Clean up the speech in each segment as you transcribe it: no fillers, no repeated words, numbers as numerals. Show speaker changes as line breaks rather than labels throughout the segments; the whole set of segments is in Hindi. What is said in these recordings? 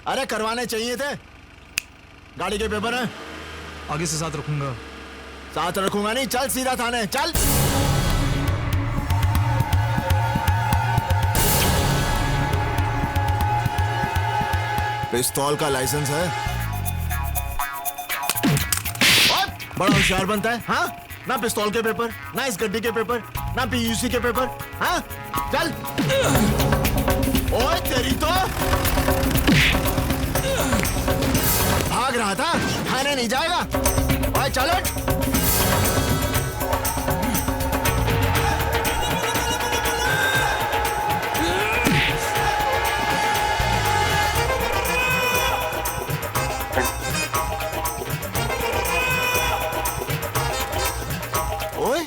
अरे करवाने चाहिए थे। गाड़ी के पेपर हैं?
आगे से साथ रखूंगा।
साथ रखूंगा नहीं, चल सीधा थाने चल। पिस्तौल का लाइसेंस है? बड़ा होशियार बनता है हाँ? ना पिस्तौल के पेपर, ना इस गड्डी के पेपर, ना पीयूसी के पेपर। हाँ चल। ओए तेरी तो भाग रहा था, थाने नहीं जाएगा। ओए चल हट। ओए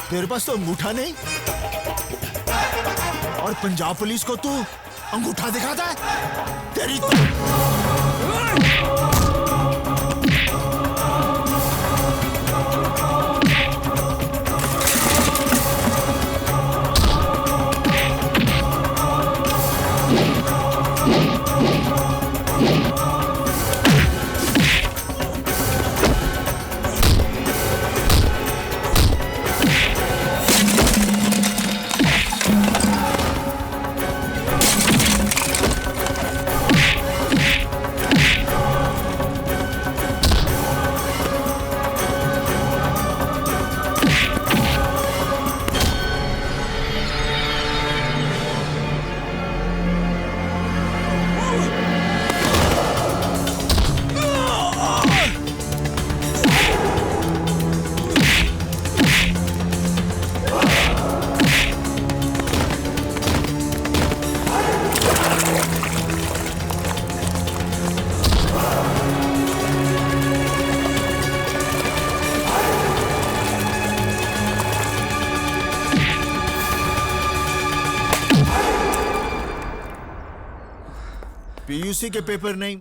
तेरे पास तो अंगूठा नहीं और पंजाब पुलिस को तू अंगूठा दिखाता है? तेरी तो पीयूसी के पेपर नहीं,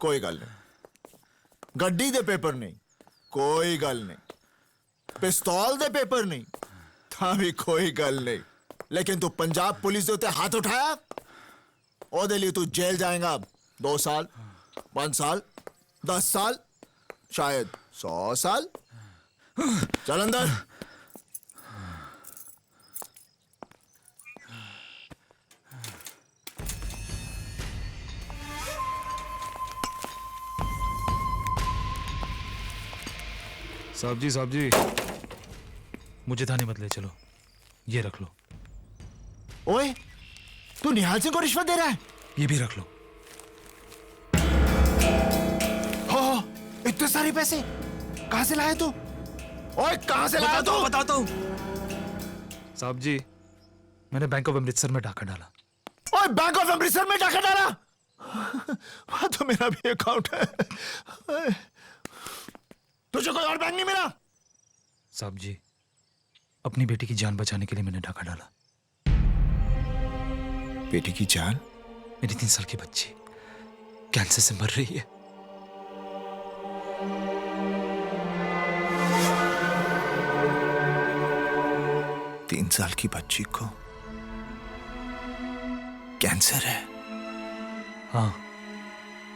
कोई गल नहीं। गड्डी दे पेपर नहीं, कोई गल नहीं। पिस्तौल दे पेपर नहीं, था भी कोई गल नहीं। लेकिन तू पंजाब पुलिस दे उत्ते हाथ उठाया, ओदे लिए तू जेल जाएगा 2 साल, 5 साल, 10 साल, शायद 100 साल। चल अंदर।
साहब जी मुझे थाने मत ले चलो, ये रख लो।
ओए तू निहाल सिंह को रिश्वत दे रहा है?
ये भी रख लो।
हो इतने सारे पैसे कहां से लाए तू? ओए कहां से लाया तू?
बताता हूं। साहब जी मैंने बैंक ऑफ अमृतसर में डाका डाला।
ओए बैंक ऑफ अमृतसर में डाका डाला? वहां तो मेरा भी अकाउंट है। तुझे कोई और बैंक नहीं मिला?
साहब जी अपनी बेटी की जान बचाने के लिए मैंने डाका डाला।
बेटी की जान?
मेरी 3 साल की बच्ची कैंसर से मर रही है।
तीन साल की बच्ची को कैंसर है?
हाँ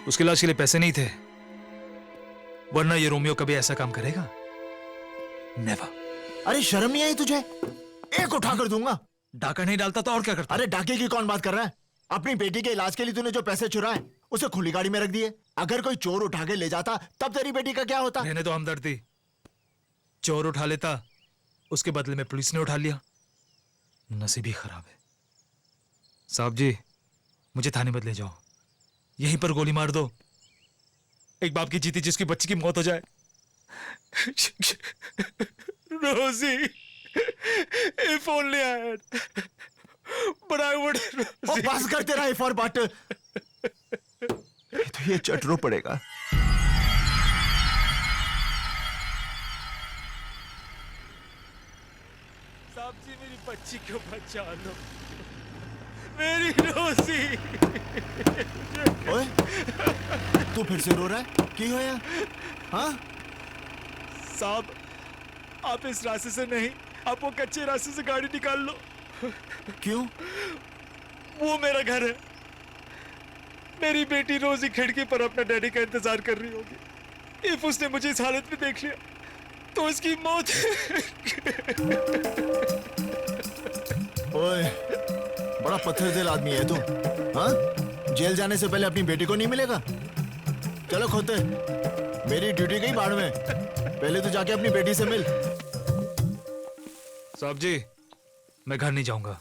उसके इलाज के लिए पैसे नहीं थे, वरना ये रोमियो कभी ऐसा काम करेगा? नेवर।
अरे शर्म नहीं आई तुझे? एक उठा कर दूंगा।
डाका नहीं डालता तो और क्या करता?
अरे डाके की कौन बात कर रहा है? अपनी बेटी के इलाज के लिए तूने जो पैसे चुराए उसे खुली गाड़ी में रख दिए। अगर कोई चोर उठा के ले जाता तब तेरी बेटी का क्या होता?
रहने तो हमदर्दी। चोर उठा लेता, उसके बदले में पुलिस ने उठा लिया। नसीब ही खराब है। साहब जी मुझे थाने मत ले जाओ, यहीं पर गोली मार दो। एक बाप की जीती जिसकी बच्ची की मौत हो जाए। रोजी, if only I had, but I would.
और बस कर तेरा if और but। तो ये चटरो पड़ेगा।
साहब जी मेरी बच्ची को बचा लो, मेरी रोजी।
ओए तू फिर से रो रहा है? की होया? हाँ
साहब आप इस रास्ते से नहीं, आप वो कच्चे रास्ते से गाड़ी निकाल लो।
क्यों?
वो मेरा घर है, मेरी बेटी रोज ही खिड़की पर अपना डैडी का इंतजार कर रही होगी। इफ उसने मुझे इस हालत में देख लिया तो उसकी मौत।
ओए, बड़ा पत्थर दिल आदमी है तू। हाँ, जेल जाने से पहले अपनी बेटी को नहीं मिलेगा? चलो खोते, मेरी ड्यूटी गई बाढ़ में। पहले तो जाके अपनी बेटी से मिल।
साहब जी, मैं घर नहीं जाऊंगा,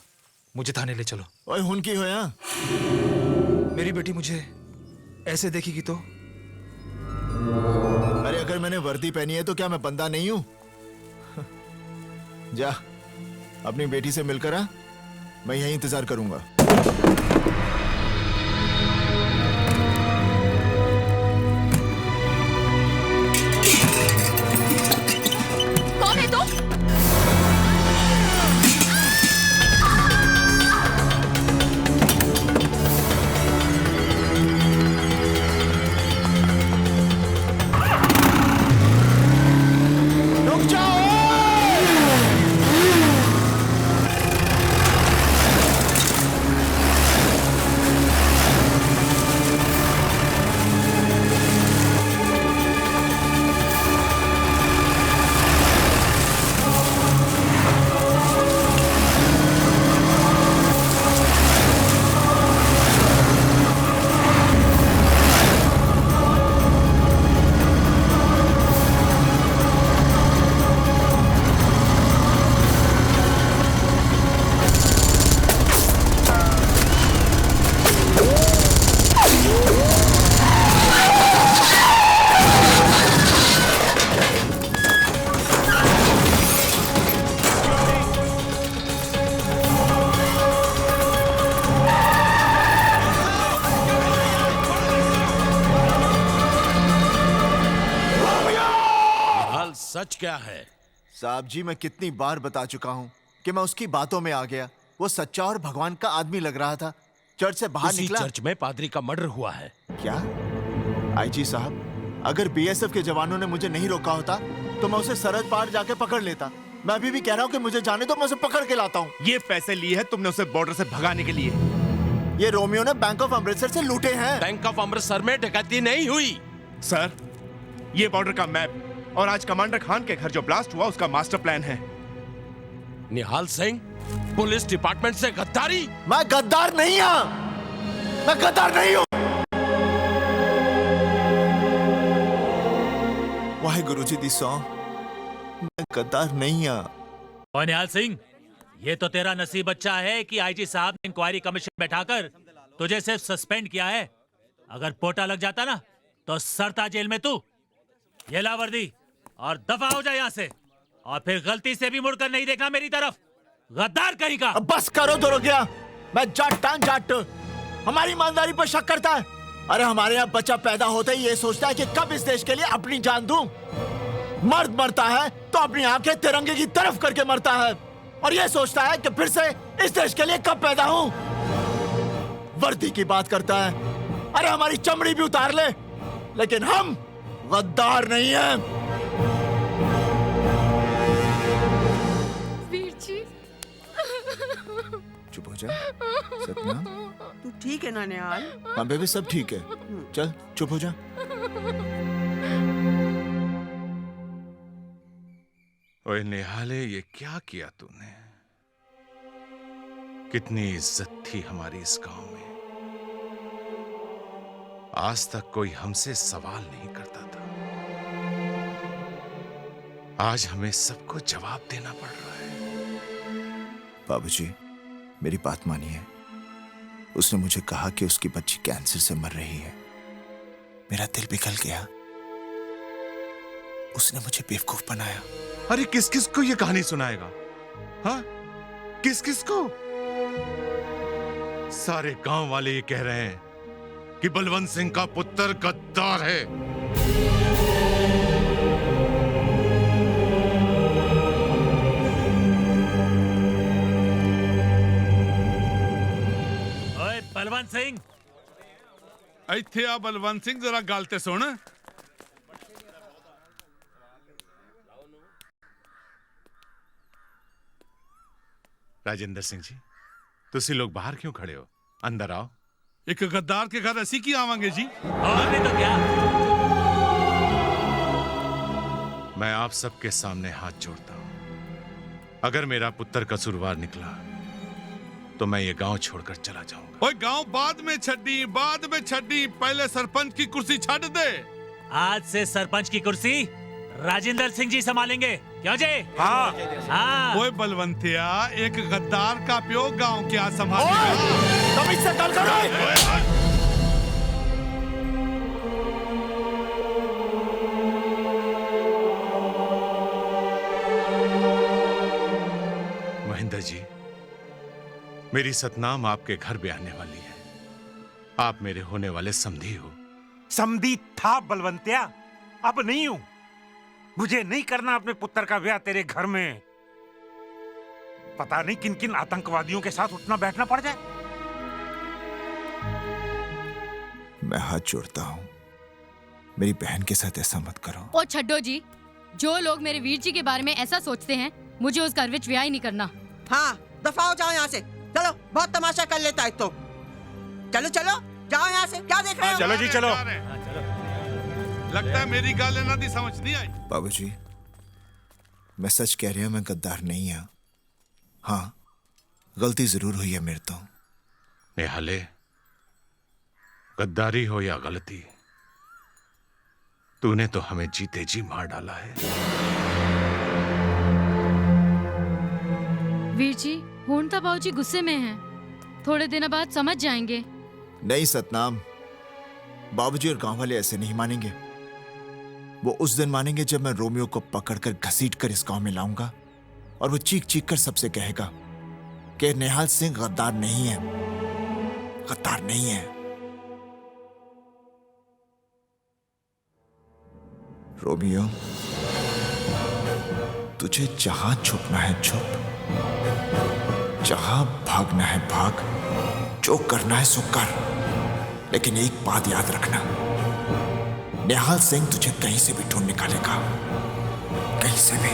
मुझे थाने ले चलो।
ओए हुन की हो यहाँ?
मेरी बेटी मुझे ऐसे देखेगी तो?
अरे अगर मैंने वर्दी पहनी है तो क्या मैं बंदा नहीं हूं? जा, अपनी बेटी से मिलकर आ, मैं यहीं इंतजार करूंगा।
कौन है तू?
रुक जाओ!
हाल सच क्या है?
साहब जी, मैं कितनी बार बता चुका हूं कि मैं उसकी बातों में आ गया। वो सच्चा और भगवान का आदमी लग रहा था। चर्च से बाहर
उसी
निकला।
चर्च में पादरी का मर्डर हुआ है।
क्या? आईजी साहब, अगर बीएसएफ के जवानों ने मुझे नहीं रोका होता तो मैं उसे सरहद पार जाके पकड़ लेता। मैं अभी भी कह रहा हूं कि मुझे जाने दो, मैं उसे पकड़ के लाता हूं।
ये पैसे लिए हैं तुमने उसे बॉर्डर से भगाने के लिए।
ये रोमियो ने बैंक ऑफ अमृतसर से लूटे हैं।
बैंक ऑफ अमृतसर में डकैती नहीं हुई।
सर, ये बॉर्डर का मैप और आज कमांडर खान के घर जो ब्लास्ट हुआ उसका मास्टर प्लान है।
निहाल सिंह, पुलिस डिपार्टमेंट से गद्दारी।
मैं गद्दार नहीं हूं। मैं गद्दार नहीं हूं। वाहे गुरुजी दी सौ, मैं गद्दार नहीं हूं।
और निहाल सिंह, ये तो तेरा नसीब अच्छा है कि आईजी साहब ने इंक्वायरी कमीशन बैठाकर तुझे सिर्फ सस्पेंड किया है। अगर पोटा लग जाता ना तो सरता जेल में तू। ये ला वर्दी और दफा हो जाए यहाँ से, और फिर गलती से भी मुड़कर नहीं देखना मेरी तरफ। गद्दार कहीं का।
अब बस करो तो रुक गया। मैं जाट हमारी ईमानदारी पर शक करता है। अरे हमारे यहाँ बच्चा पैदा होते ही ये सोचता है कि कब इस देश के लिए अपनी जान दूं। मर्द मरता है तो अपनी आंखें तिरंगे की तरफ करके मरता है, और ये सोचता है कि फिर से इस देश के लिए कब पैदा हूं। वर्दी की बात करता है। अरे हमारी चमड़ी भी उतार ले, लेकिन हम गद्दार नहीं हैं।
वीर जी,
चुप हो जा सपना।
तू ठीक है ना निहाल?
हाँ बेबी, सब ठीक है। चल चुप हो जा।
ओए निहाले, ये क्या किया तूने? कितनी इज्जत थी हमारी इस गांव में। आज तक कोई हमसे सवाल नहीं करता था। आज हमें सबको जवाब देना पड़ रहा है।
बाबूजी, मेरी बात मानिए। उसने मुझे कहा कि उसकी बच्ची कैंसर से मर रही है। मेरा दिल पिघल गया। उसने मुझे बेवकूफ बनाया।
अरे किस किस को ये कहानी सुनाएगा? हाँ, किस किस को? सारे गांव वाले ये कह रहे हैं कि बलवंत सिंह का पुत्र गद्दार है।
ओए बलवंत सिंह,
ਇੱਥੇ ਆ ਬਲਵੰਤ ਸਿੰਘ, जरा ਗੱਲ ਤੇ सुन।
राजेंद्र सिंह जी, तुसी लोग बाहर क्यों खड़े हो? अंदर आओ।
एक गद्दार के घर ऐसी की आवांगे जी।
और नहीं तो क्या।
मैं आप सबके सामने हाथ जोड़ता हूं, अगर मेरा पुत्र कसूरवार निकला तो मैं ये गांव छोड़कर चला जाऊंगा।
ओए गांव बाद में छड्डी, पहले सरपंच की कुर्सी छड़ दे।
आज से सरपंच की कुर्सी राजेंद्र सिंह जी संभालेंगे, क्यों जी?
हाँ।
हाँ।
ओए बलवंतिया, एक गद्दार का प्यो गांव क्या संभालेगा?
तुम इससे कल करो।
महेंद्र जी, मेरी सतनाम आपके घर भी आने वाली है। आप मेरे होने वाले समधी हो।
समधी था बलवंतिया, अब नहीं हूं। मुझे नहीं करना अपने पुत्र का ब्याह तेरे घर में। पता नहीं किन किन आतंकवादियों के साथ उठना बैठना पड़ जाए।
मैं हाथ जोड़ता हूं, मेरी बहन के साथ ऐसा मत करो।
ओ छड्डो जी, जो लोग मेरे वीर जी के बारे में ऐसा सोचते हैं, मुझे उस घर विच ब्याह ही नहीं करना।
हाँ, दफा हो जाओ यहाँ से। चलो, बहुत तमाशा कर लेता है तो। चलो चलो, जाओ यहाँ से। क्या देख रहे हो?
चलो जी चलो।
लगता है मेरी गाल ना दी समझ नहीं आई।
बाबूजी, मैं सच कह रहा हूं, मैं गद्दार नहीं हूं। हाँ, गलती जरूर हुई है मेरे तो।
निहाले, गद्दारी हो या गलती, तूने तो हमें जीते जी मार डाला है।
वीर जी, होनता बाबूजी गुस्से में हैं। थोड़े दिन बाद समझ जाएंगे।
नहीं सतनाम, बाबूजी और गांव वाले ऐसे नहीं मानेंगे। वो उस दिन मानेंगे जब मैं रोमियो को पकड़कर घसीटकर इस गांव में लाऊंगा और वो चीख चीख कर सबसे कहेगा कि निहाल सिंह गद्दार नहीं है, गद्दार नहीं है। रोमियो, तुझे जहां छुपना है छुप, जहां भागना है भाग, जो करना है सो कर, लेकिन एक बात याद रखना, निहाल सिंह तुझे कहीं से भी ढूंढ निकालेगा, कहीं से भी।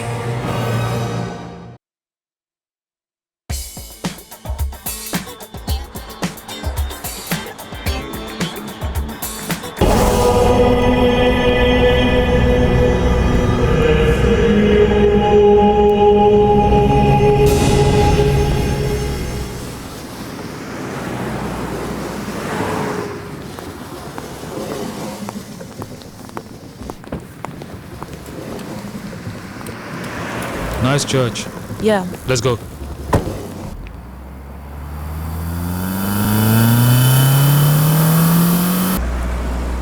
Nice church.
Yeah.
Let's go.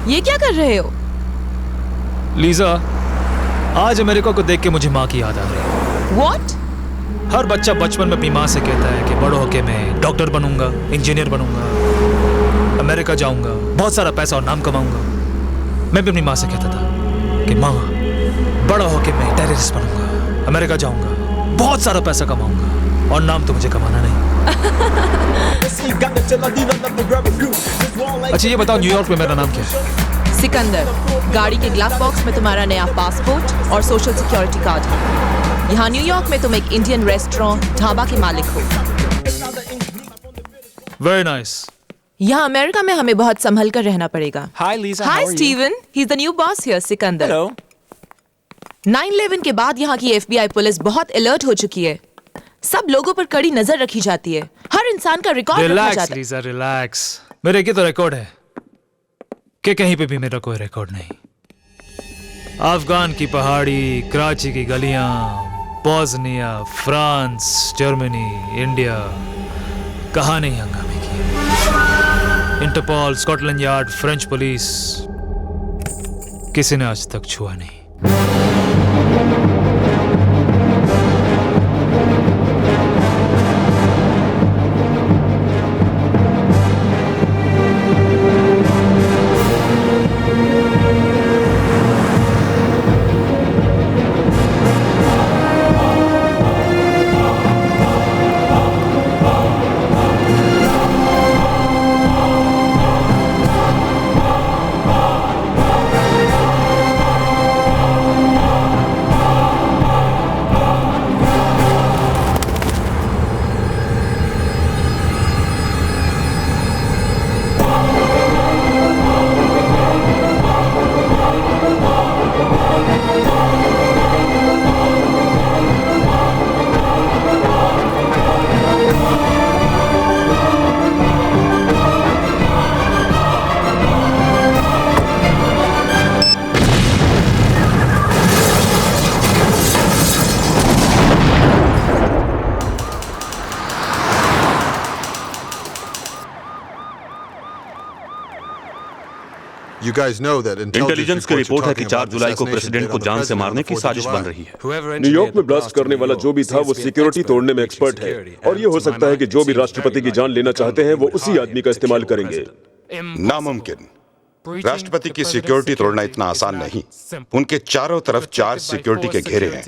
ये क्या कर रहे हो?
लीजा, आज अमेरिका को देख के मुझे माँ की याद आ रही है।
What?
हर बच्चा बचपन में अपनी माँ से कहता है कि बड़ो होके मैं डॉक्टर बनूंगा, इंजीनियर बनूंगा, अमेरिका जाऊंगा, बहुत सारा पैसा और नाम कमाऊंगा। मैं भी अपनी माँ से कहता था कि माँ, बड़ा होके मैं टेररिस्ट बनूंगा, अमेरिका जाऊंगा, बहुत सारा पैसा कमाऊंगा और नाम तो मुझे कमाना नहीं। अच्छा ये बताओ, न्यूयॉर्क में मेरा नाम क्या है?
सिकंदर। गाड़ी के ग्लव बॉक्स में तुम्हारा नया पासपोर्ट और सोशल सिक्योरिटी कार्ड है। यहाँ न्यूयॉर्क में तुम एक इंडियन रेस्टोरेंट ढाबा के मालिक हो।
Very nice.
यहाँ अमेरिका में हमें बहुत संभल कर रहना पड़ेगा।
Hi Lisa,
Hi
how are you?
Steven, he's the new boss here, Sikandar.
Hello.
9/11 के बाद यहाँ की FBI पुलिस बहुत अलर्ट हो चुकी है। सब लोगों पर कड़ी नजर रखी जाती है। हर इंसान का रिकॉर्ड रखा
रिलैक्स
जाता है।
Lisa, relax. मेरे की तो रिकॉर्ड है कि कहीं पे भी मेरा कोई रिकॉर्ड नहीं। अफगान की पहाड़ी, कराची की गलियां, बोस्निया, फ्रांस, जर्मनी, इंडिया, कहाँ नहीं हंगामे किए। Interpol, Scotland Yard, French police, किसी ने आज तक छुआ नहीं।
You guys know that
intelligence की रिपोर्ट है कि 4 जुलाई को प्रेसिडेंट को जान से मारने की साजिश बन रही है।
न्यूयॉर्क में ब्लास्ट करने वाला जो भी था वो सिक्योरिटी तोड़ने में एक्सपर्ट है और ये हो सकता है कि जो भी राष्ट्रपति की जान लेना चाहते हैं वो उसी आदमी का इस्तेमाल करेंगे।
नामुमकिन। राष्ट्रपति की सिक्योरिटी तोड़ना इतना आसान नहीं। उनके चारों तरफ 4 सिक्योरिटी के घेरे हैं,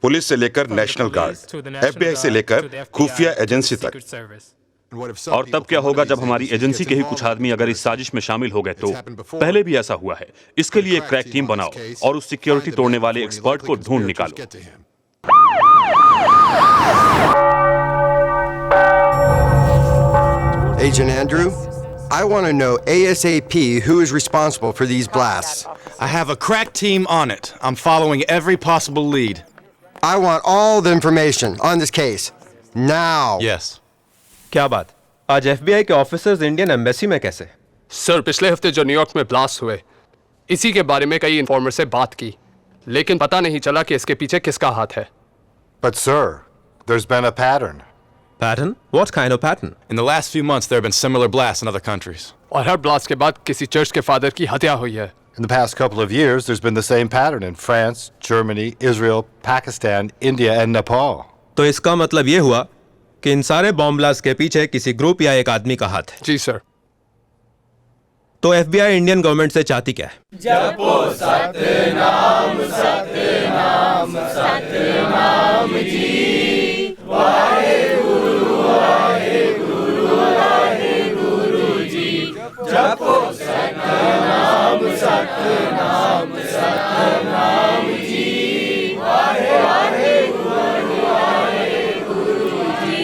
पुलिस से लेकर नेशनल गार्ड, FBI से लेकर खुफिया एजेंसी तक।
और तब क्या होगा जब हमारी एजेंसी के ही कुछ आदमी अगर इस साजिश में शामिल हो गए? तो पहले भी ऐसा हुआ है। इसके लिए एक क्रैक टीम बनाओ और उस सिक्योरिटी तोड़ने वाले एक्सपर्ट को ढूंढ निकालो।
Agent Andrew, I want to know ASAP who is responsible for these blasts.
I have a crack team on it. I'm following every possible lead.
I want all the information on this case. Now.
Yes.
क्या बात? आज FBI के ऑफिसर्स इंडियन एम्बेसी में कैसे?
सर, पिछले हफ्ते जो न्यूयॉर्क में ब्लास्ट हुए, इसी के बारे में कई इन्फॉर्मर से बात की, लेकिन पता नहीं चला कि इसके पीछे किसका हाथ है।
But sir, there's been a pattern.
Pattern? What kind of pattern?
In the last few months, there have been similar blasts in other countries.
और हर ब्लास्ट के बाद किसी चर्च के फादर की हत्या हुई है।
In the past couple of years, there's been the same pattern in France, Germany, Israel, Pakistan, India, and Nepal.
तो इसका मतलब ये हुआ कि इन सारे बॉम्ब ब्लास्ट के पीछे किसी ग्रुप या एक आदमी का हाथ है।
जी सर।
तो FBI इंडियन गवर्नमेंट से चाहती क्या है?
जपो सतनाम सतनाम सतनाम जी, वाहेगुरु वाहेगुरु वाहेगुरु जी। जपो सतनाम सतनाम सतनाम जी, वाहेगुरु वाहेगुरु जी।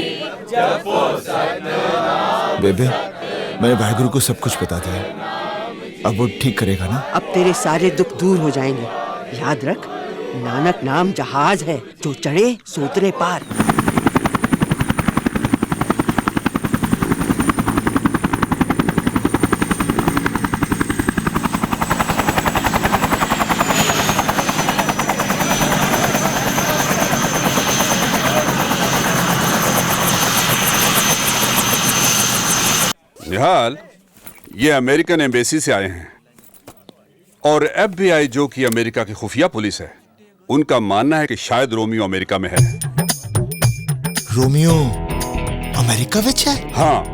जपो सतनाम।
बेबे, मैंने वाहेगुरु को सब कुछ बता दिया। अब वो ठीक करेगा ना?
अब तेरे सारे दुख दूर हो जाएंगे। याद रख, नानक नाम जहाज है, जो चढ़े सोतरे पार।
निहाल, ये अमेरिकन एम्बेसी से आए हैं और FBI जो कि अमेरिका की खुफिया पुलिस है, उनका मानना है कि शायद रोमियो अमेरिका में है।
रोमियो अमेरिका विच है?
हाँ।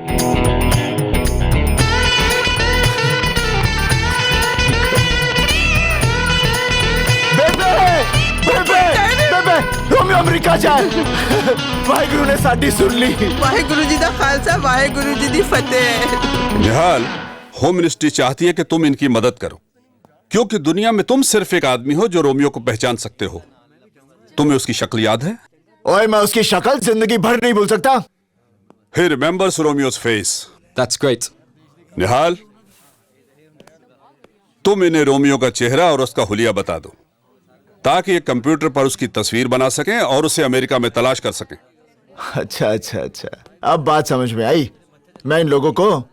बेबे, रोमियो अमेरिका जाए। वाहेगुरु ने साडी सुन ली।
वाहेगुरु जी दा खालसा, वाहेगुरु जी दी फतेह।
निहाल, होम मिनिस्ट्री चाहती है कि तुम इनकी मदद करो, क्योंकि दुनिया में तुम सिर्फ एक आदमी हो जो रोमियो को पहचान सकते हो। तुम्हें उसकी शक्ल याद है?
ओए, मैं उसकी शक्ल जिंदगी भर नहीं भूल सकता।
He remembers Romeo's face.
That's great.
निहाल, तुम इन्हें रोमियो का चेहरा और उसका हुलिया बता दो, ताकि ये कंप्यूटर पर उसकी तस्वीर बना सकें और उसे अमेरिका में तलाश कर सकें।
अच्छा, अब बात समझ में आई। मैं इन लोगों को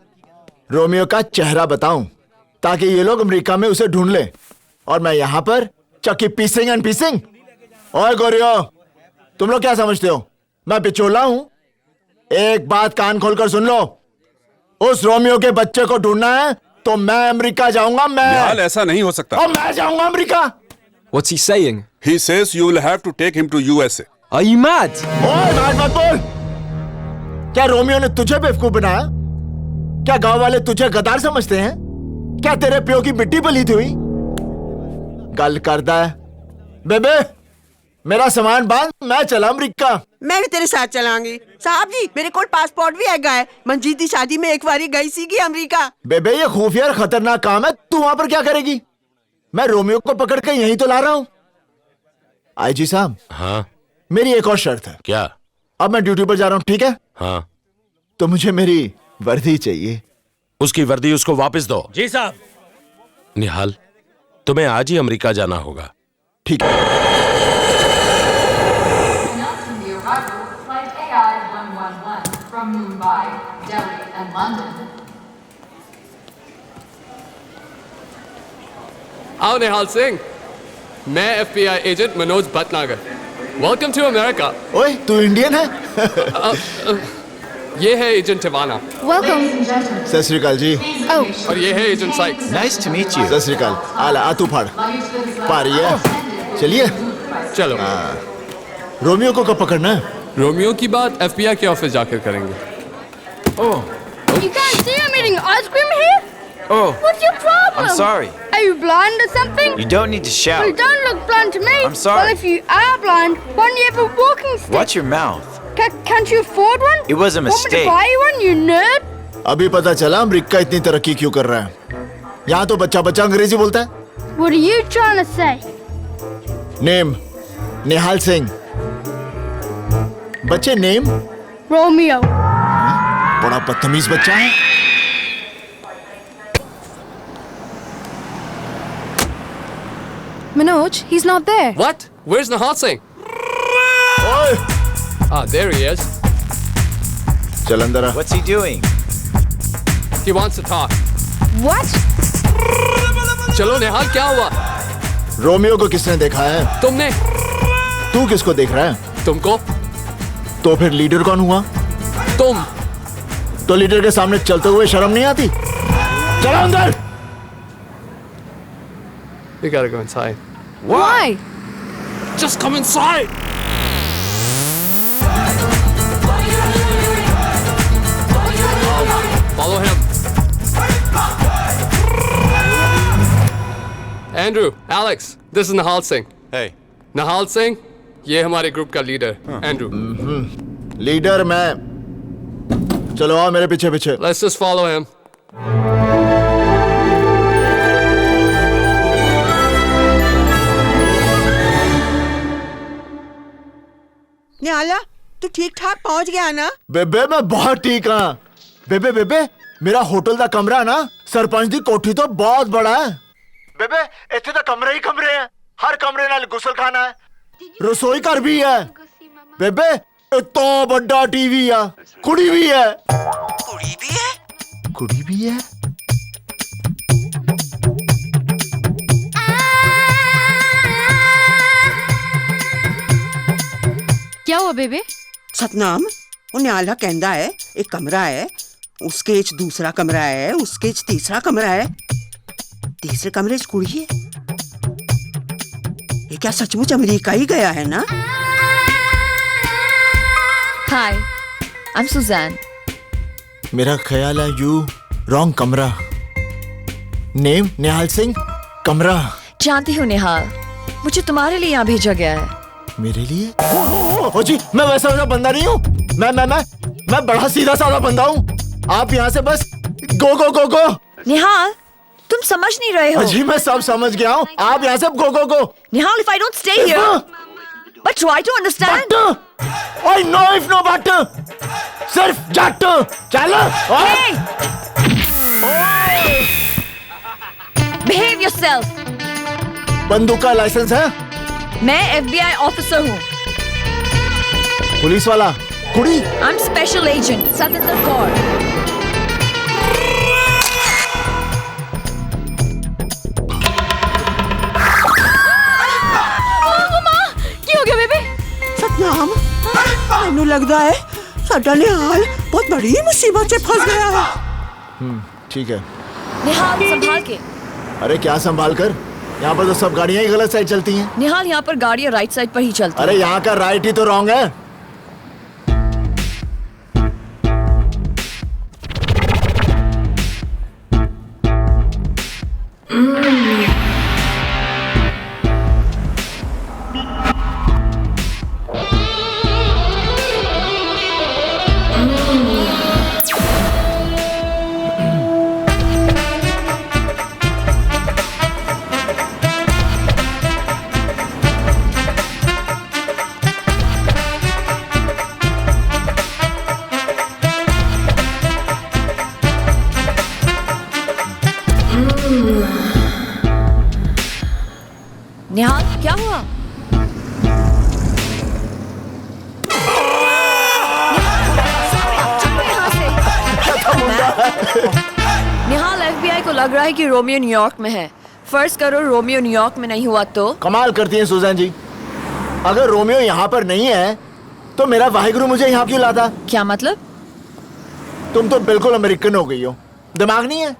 रोमियो का चेहरा बताऊं, ताकि ये लोग अमेरिका में उसे ढूंढ लें और मैं यहां पर चक्की पीसिंग एंड पीसिंग। ओए गोरियो, तुम लोग क्या समझते हो मैं बिचौला हूं? एक बात कान खोलकर सुन लो, उस रोमियो के बच्चे को ढूंढना है तो मैं अमेरिका जाऊंगा। मैं
ऐसा नहीं हो सकता।
और मैं जाऊंगा America.
What's he saying?
He says you will have to take him to USA.
Are you mad?
ओए, मत बोल। क्या रोमियो ने तुझे बेवकूफ बनाया? क्या गांव वाले तुझे गद्दार समझते हैं? क्या तेरे प्यो की मिट्टी पलीत हुई? गल करता है। बेबे, मेरा सामान बांध, मैं चला अमेरिका।
मैं भी तेरे साथ चलाऊंगी। साहब जी, मेरे को पासपोर्ट भी हैगा है। मंजीत की शादी में एक बारी गई सी अमेरिका।
बेबे, ये खुफिया और खतरनाक काम है। तू वहां पर क्या करेगी? मैं रोमियो को पकड़ के यहीं तो ला रहा हूं। आईजी साहब।
हाँ?
मेरी एक और शर्त है।
क्या?
अब मैं ड्यूटी पर जा रहा हूं, ठीक है?
हाँ।
तो मुझे मेरी वर्दी चाहिए।
उसकी वर्दी उसको वापस दो।
जी साहब।
निहाल, तुम्हें आज ही अमेरिका जाना होगा।
ठीक है।
आओ निहाल सिंह, मैं FBI agent Manoj Bhatnagar. Welcome to America.
ओए, तू इंडियन है?
ये है एजेंट टिवाना।
वेलकम।
सत श्री अकाल जी।
और ये है agent Sykes.
Nice to meet you. Sat Shri अकाल। आला आ तू फाड़ पा रही है। चलिए
चलो।
रोमियो को कब पकड़ना है?
रोमियो की बात FBI के ऑफिस जाकर करेंगे।
You can't see I'm eating ice cream here?
Oh.
What's your problem?
I'm sorry.
Are you blind or something?
You don't need to shout.
Well, you don't look blind to me.
I'm sorry.
Well, if you are blind, why don't you have a walking stick?
Watch your mouth.
Can't you afford one?
It was a
Want me to
mistake.
buy you one, you nerd?
अभी पता चला अमेरिका इतनी तरक्की क्यों कर रहा है। यहाँ तो बच्चा बच्चा अंग्रेजी बोलता है।
What are you trying to say?
Name Nihal Singh. बच्चे नेम
Romeo.
बड़ा बदतमीज बच्चा है।
Manoj, he's not there.
What? Where's Nihal Singh? Ah, there he is.
चल अंदर आ।
What's he doing?
He wants to talk.
What?
चलो निहाल, क्या हुआ?
रोमियो को किसने देखा है?
तुमने।
तू किसको देख रहा है?
तुमको।
तो फिर लीडर कौन हुआ?
तुम।
तो लीडर के सामने चलते हुए शर्म नहीं आती? चलो अंदर।
We gotta go inside.
Why?
Just come inside. Follow him. Andrew, Alex, this is Nihal Singh.
Hey.
Nihal Singh, ये हमारे ग्रुप का लीडर, Andrew.
लीडर मैं। चलो आओ मेरे पीछे पीछे।
Let's just follow him.
निहाला, तू ठीक ठाक पहुंच गया ना?
बेबे मैं बहुत ठीक हाँ। बेबे बेबे मेरा होटल का कमरा ना सरपंच दी कोठी तो बहुत बड़ा है। बेबे इतने तो कमरे ही कमरे हैं। हर कमरे नाल गुसल खाना है, रसोई घर भी है। बेबे इतना बड़ा टीवी है, कुड़ी भी है।
कुड़ी भी है?
कुड़ी भी है।
क्या हुआ बेबे?
सतनाम, वो निहाला कहंदा है एक कमरा है, उसके च दूसरा कमरा है, उसके च तीसरा कमरा है, तीसरे कमरे च कुड़ी है। ये क्या सचमुच अमेरिका ही गया है ना?
Hi, I'm Suzanne.
मेरा ख्याल है यू रॉन्ग कमरा। नेम निहाल सिंह, कमरा।
जानती हूँ निहाल, मुझे तुम्हारे लिए यहाँ भेजा गया है।
मेरे लिए? ओ जी, मैं वैसा बंदा नहीं हूँ। मैं बड़ा सीधा साधा बंदा हूँ। आप यहाँ से बस गो गो गो गो।
निहाल, तुम समझ नहीं रहे हो।
जी मैं सब समझ गया हूँ। आप यहाँ से गो गो गो।
निहाल, if I don't stay here, but try to understand.
I know if no but. सिर्फ जट। चलो।
Hey! Behave yourself.
बंदूक का लाइसेंस है?
मैं FBI ऑफिसर हूँ।
पुलिस वाला? कुड़ी?
I'm special agent, Satinder Kaur.
ਕੀ ਹੋ ਗਿਆ ਬੇਬੇ?
सतनाम, मैनू लगता है साडा निहाल बहुत बड़ी मुसीबत से फंस गया है।
ठीक है।
निहाल, संभाल के।
अरे क्या संभाल कर? यहाँ पर तो सब गाड़ियाँ ही गलत साइड चलती हैं।
निहाल, यहाँ पर गाड़ियाँ राइट साइड पर ही चलती हैं।
अरे यहाँ का राइट ही तो रॉन्ग है।
निहाल, क्या हुआ? निहाल, FBI को लग रहा है कि रोमियो न्यूयॉर्क में है। फर्ज करो रोमियो न्यूयॉर्क में नहीं हुआ तो?
कमाल करती हैं सुजैन जी। अगर रोमियो यहाँ पर नहीं है तो मेरा वाहिगुरु मुझे यहाँ क्यों लाता?
क्या मतलब?
तुम तो बिल्कुल अमेरिकन हो गई हो, दिमाग नहीं है।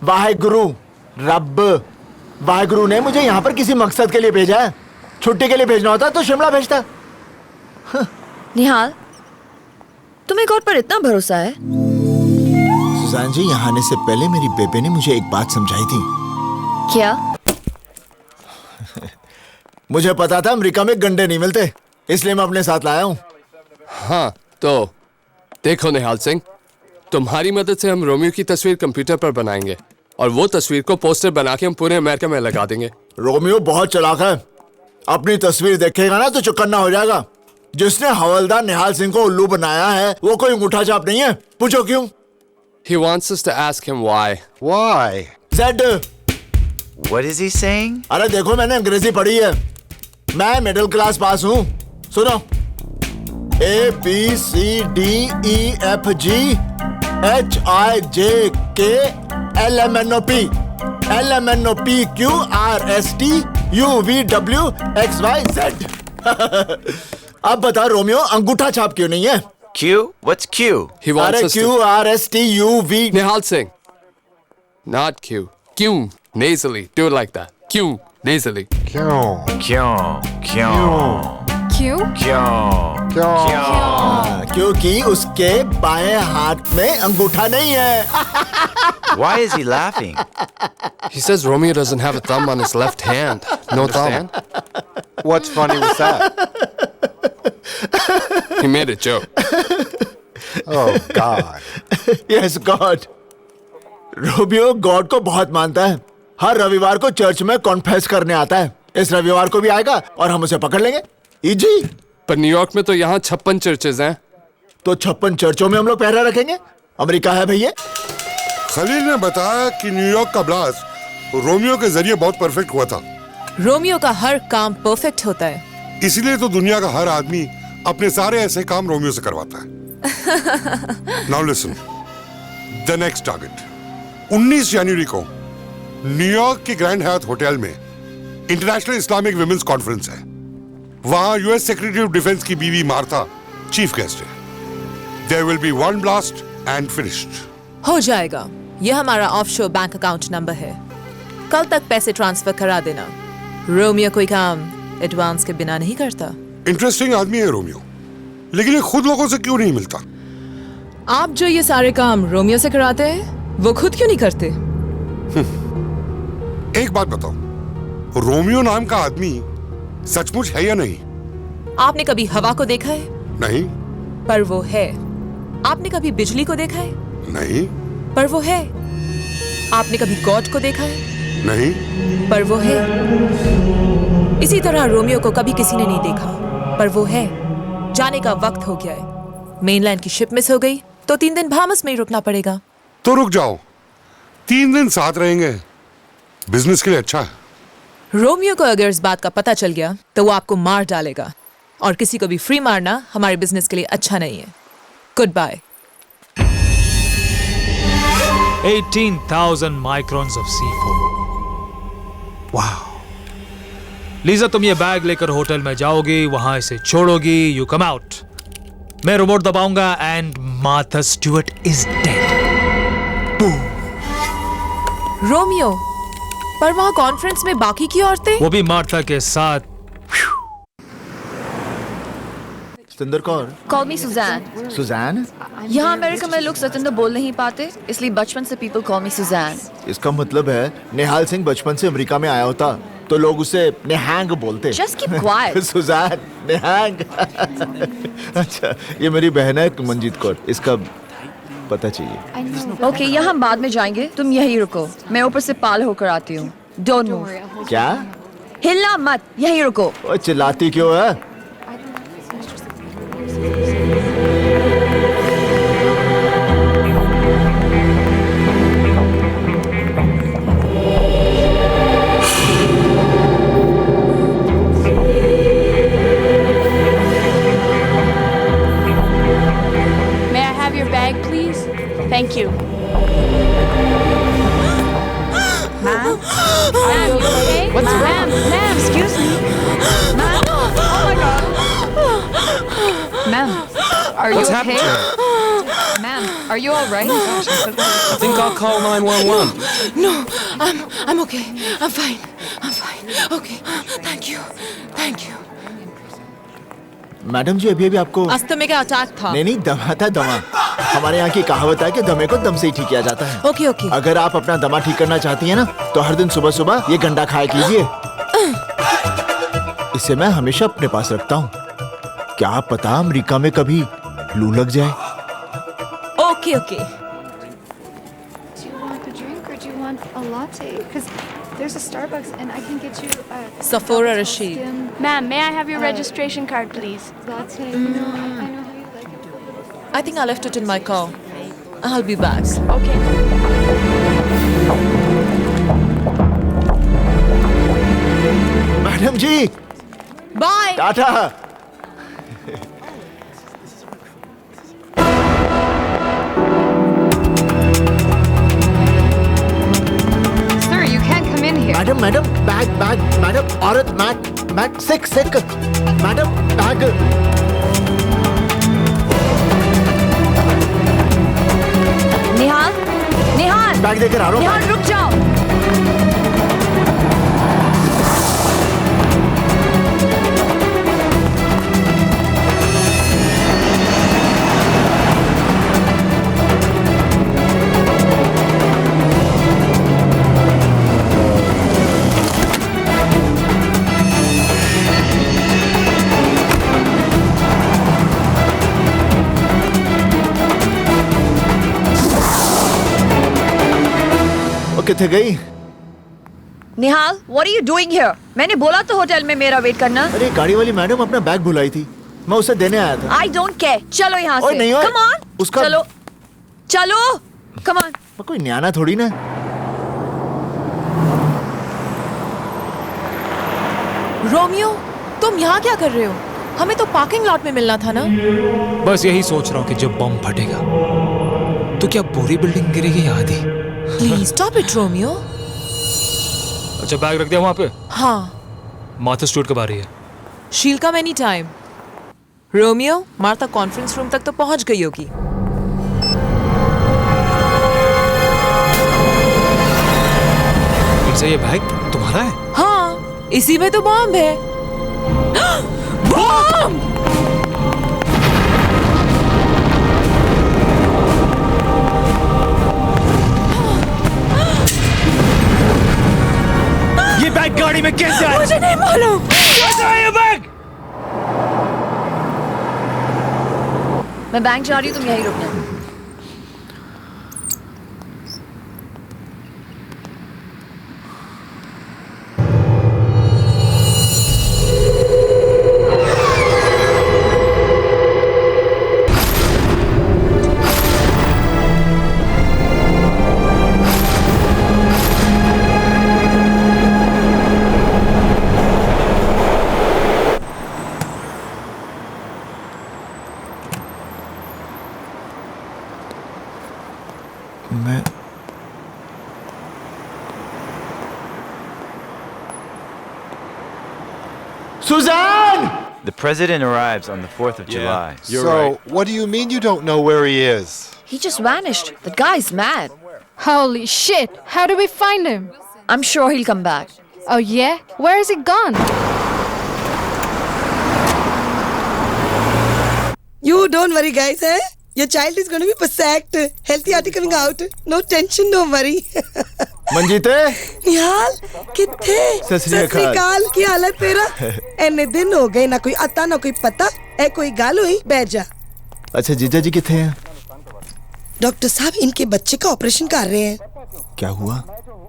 वाहेगुरु, रब, वाहेगुरु ने मुझे यहाँ पर किसी मकसद के लिए भेजा है। छुट्टी के लिए भेजना होता तो शिमला भेजता।
निहाल, तुम्हें गॉड पर इतना भरोसा है?
सुजान जी, यहाँ आने से पहले मेरी बेबे ने मुझे एक बात समझाई थी।
क्या?
मुझे पता था अमेरिका में गंडे नहीं मिलते, इसलिए मैं अपने साथ लाया हूँ।
हाँ, तो देखो निहाल सिंह, तुम्हारी मदद से हम रोमियो की तस्वीर कंप्यूटर पर बनाएंगे और वो तस्वीर को पोस्टर बना के हम पूरे अमेरिका में लगा देंगे।
रोमियो बहुत चालाक है, अपनी तस्वीर देखेगा ना तो चौकन्ना हो जाएगा। जिसने हवलदार निहाल सिंह को उल्लू बनाया है वो कोई अंगूठा छाप नहीं है। पूछो क्यों?
He wants us to ask him why.
Why?
Z.
What is he saying?
अरे देखो, मैंने अंग्रेजी पढ़ी है, मैं मिडिल क्लास पास हूँ। सुनो, ABCDEFG HIJK LMNOP LMNOPQRSTUVWXYZ। अब बता रोमियो, अंगूठा छाप क्यों नहीं है?
Q? What's Q?
He wants
अरे
us to...
QRSTUV।
Nihal Singh. Not Q. Q. Nasally. Do it like that. Q. Nasally.
Q.
क्योंकि उसके बाएं हाथ में अंगूठा नहीं है।
Why is he laughing?
He says Romeo doesn't have a thumb on his left hand. No thumb.
What's funny with that?
He made a joke.
Oh, God.
Yes, God. Romeo God को बहुत मानता है। हर रविवार को चर्च में कॉन्फेस करने आता है। इस रविवार को भी आएगा और हम उसे पकड़ लेंगे। इजी।
पर न्यूयॉर्क में तो यहाँ 56 चर्चेज हैं।
तो 56 चर्चों में हम लोग पहरा रखेंगे। अमेरिका है भैया।
खलील ने बताया कि न्यूयॉर्क का ब्लास्ट रोमियो के जरिए बहुत परफेक्ट हुआ था।
रोमियो का हर काम परफेक्ट होता है,
इसलिए तो दुनिया का हर आदमी अपने सारे ऐसे काम रोमियो से करवाता है। Now listen, the next target 19 जनवरी को न्यूयॉर्क के ग्रैंड हयात होटल में इंटरनेशनल इस्लामिक विमेंस कॉन्फ्रेंस है। वहां यूएस सेक्रेटरी ऑफ डिफेंस की बीवी मार्था चीफ गेस्ट है। There will be one blast and finished.
हो जाएगा। यह हमारा ऑफशोर बैंक अकाउंट नंबर है। कल तक पैसे ट्रांसफर करा देना। रोमियो कोई काम एडवांस के बिना नहीं करता।
इंटरेस्टिंग आदमी है रोमियो, लेकिन ये खुद लोगों से क्यों नहीं मिलता?
आप जो ये सारे काम रोमियो से कराते हैं वो खुद क्यों नहीं करते?
एक बात बताओ, रोमियो नाम का आदमी सचमुच है या नहीं?
आपने कभी हवा को देखा है?
नहीं।
पर वो है। आपने कभी बिजली को देखा है?
नहीं।
पर वो है। आपने कभी गॉड को देखा है?
नहीं।
पर वो है। इसी तरह रोमियो को कभी किसी ने नहीं देखा, पर वो है। जाने का वक्त हो गया है। मेनलैंड की शिप मिस हो गई तो 3 दिन बाहामास में ही रुकना पड़ेगा।
तो रुक जाओ, 3 दिन साथ रहेंगे, बिजनेस के लिए अच्छा है।
रोमियो को अगर इस बात का पता चल गया तो वो आपको मार डालेगा, और किसी को भी फ्री मारना हमारे बिजनेस के लिए अच्छा नहीं है। Goodbye.
18,000 microns of C4। वाह। लीजा, तुम ये बैग लेकर होटल में जाओगी, वहां इसे छोड़ोगी, यू कम आउट। मैं रिमोट दबाऊंगा and Martha Stewart is dead.
Romeo, पर वहां कॉन्फ्रेंस में बाकी की औरतें?
वो भी मार्था के साथ।
Satinder Kaur.
Call me Suzanne.
Suzanne?
यहाँ अमेरिका में लोग सतिंदर बोल नहीं पाते, इसलिए बचपन से people call me Suzanne.
इसका मतलब है निहाल सिंह बचपन से अमेरिका में आया होता तो लोग उसे नेहांग बोलते।
Just keep quiet.
सुजैन, नेहांग। अच्छा, ये मेरी बहन है मंजीत कौर, इसका पता चाहिए।
Okay, यहाँ हम बाद में जाएंगे, तुम यहीं रुको, मैं ऊपर से पाल होकर आती हूँ। Don't move.
क्या?
हिलना मत, यहीं रुको।
ओए, चिल्लाती क्यों है?
May I have your bag, please? Thank you.
Ma'am? Ma'am, you okay?
What's wrong?
Ma'am, excuse me. Ma'am? Oh my God. Ma'am, are you
What's
okay?
happened to her?
Ma'am. Nihan, are you all right?
I think I'll call 911.
No, I'm okay. I'm fine. I'm fine. Okay. Thank you. Thank you.
Madam ji, अभी अभी आपको
अस्थमे का अटैक था।
नहीं, दमा था, दमा। हमारे यहाँ की कहावत है कि दमे को दम से ही ठीक किया जाता है।
Okay okay.
अगर आप अपना दमा ठीक करना चाहती हैं ना, तो हर दिन सुबह सुबह ये गंडा खाया कीजिए। इसे मैं हमेशा अपने पास रखता हूँ। क्या पता अमेरिका में कभी लू लग जाए।
Okay okay.
There's a Starbucks and I can get you a
Safora Rashid.
Ma'am, may I have your registration card, please? Latte. I know how you like it.
I think I left it in my car. I'll be back.
Okay.
Madam ji,
bye.
टाटा। Madam madam bag bag madam, औरत mat mat sick sick madam bag.
Nihal, Nihal,
bag देकर आ रहा हूँ।
निहाल रुक जाओ।
किथे गई?
निहाल, what are you doing here? मैंने बोला तो होटल में मेरा वेट करना।
अरे गाड़ी वाली मैडम अपना बैग भुलाई थी, मैं उसे देने आया था।
I don't care. चलो यहाँ से।
नहीं,
Come on.
उसका
चलो, चलो, come on.
मैं कोई न्याना थोड़ी ना।
रोमियो, तुम यहाँ क्या कर रहे हो? हमें तो पार्किंग लॉट में मिलना था ना?
बस यही सोच रहा हूँ कि जब बम फटेगा तो क्या पूरी बिल्डिंग गिरेगी या आधी?
Please stop it, Romeo.
अच्छा, बैग रख दिया वहाँ पे?
हाँ।
मार्था स्टूडियो कब आ रही है?
शील कम any time. Romeo, Martha conference room तक तो पहुँच गई होगी।
ये बैग तुम्हारा है?
हाँ, इसी में तो बॉम्ब है। बॉम्ब!
ये बैग गाड़ी में कैसे आया?
मुझे नहीं मालूम।
कैसे आया ये बैग?
मैं बैंक जा रही हूँ, तुम यहीं रुकना।
Suzanne!
The president arrives on the 4th of July.
So, what do you mean you don't know where he is?
He just vanished. The guy's mad.
Holy shit! How do we find him?
I'm sure he'll come back.
Oh yeah? Where is he gone?
You don't worry, guys, eh? Your child is going to be perfect. Healthy RT coming out. No tension, don't worry.
मंजीते?
निहाल, किथे?
सत श्री
अकाल की हालत तेरा? एने दिन हो गए, ना कोई आता ना कोई पता। ए कोई गाल हुई? बैठ जा।
अच्छा, जीजा जी किथे हैं?
डॉक्टर साहब इनके बच्चे का ऑपरेशन कर रहे हैं।
क्या हुआ?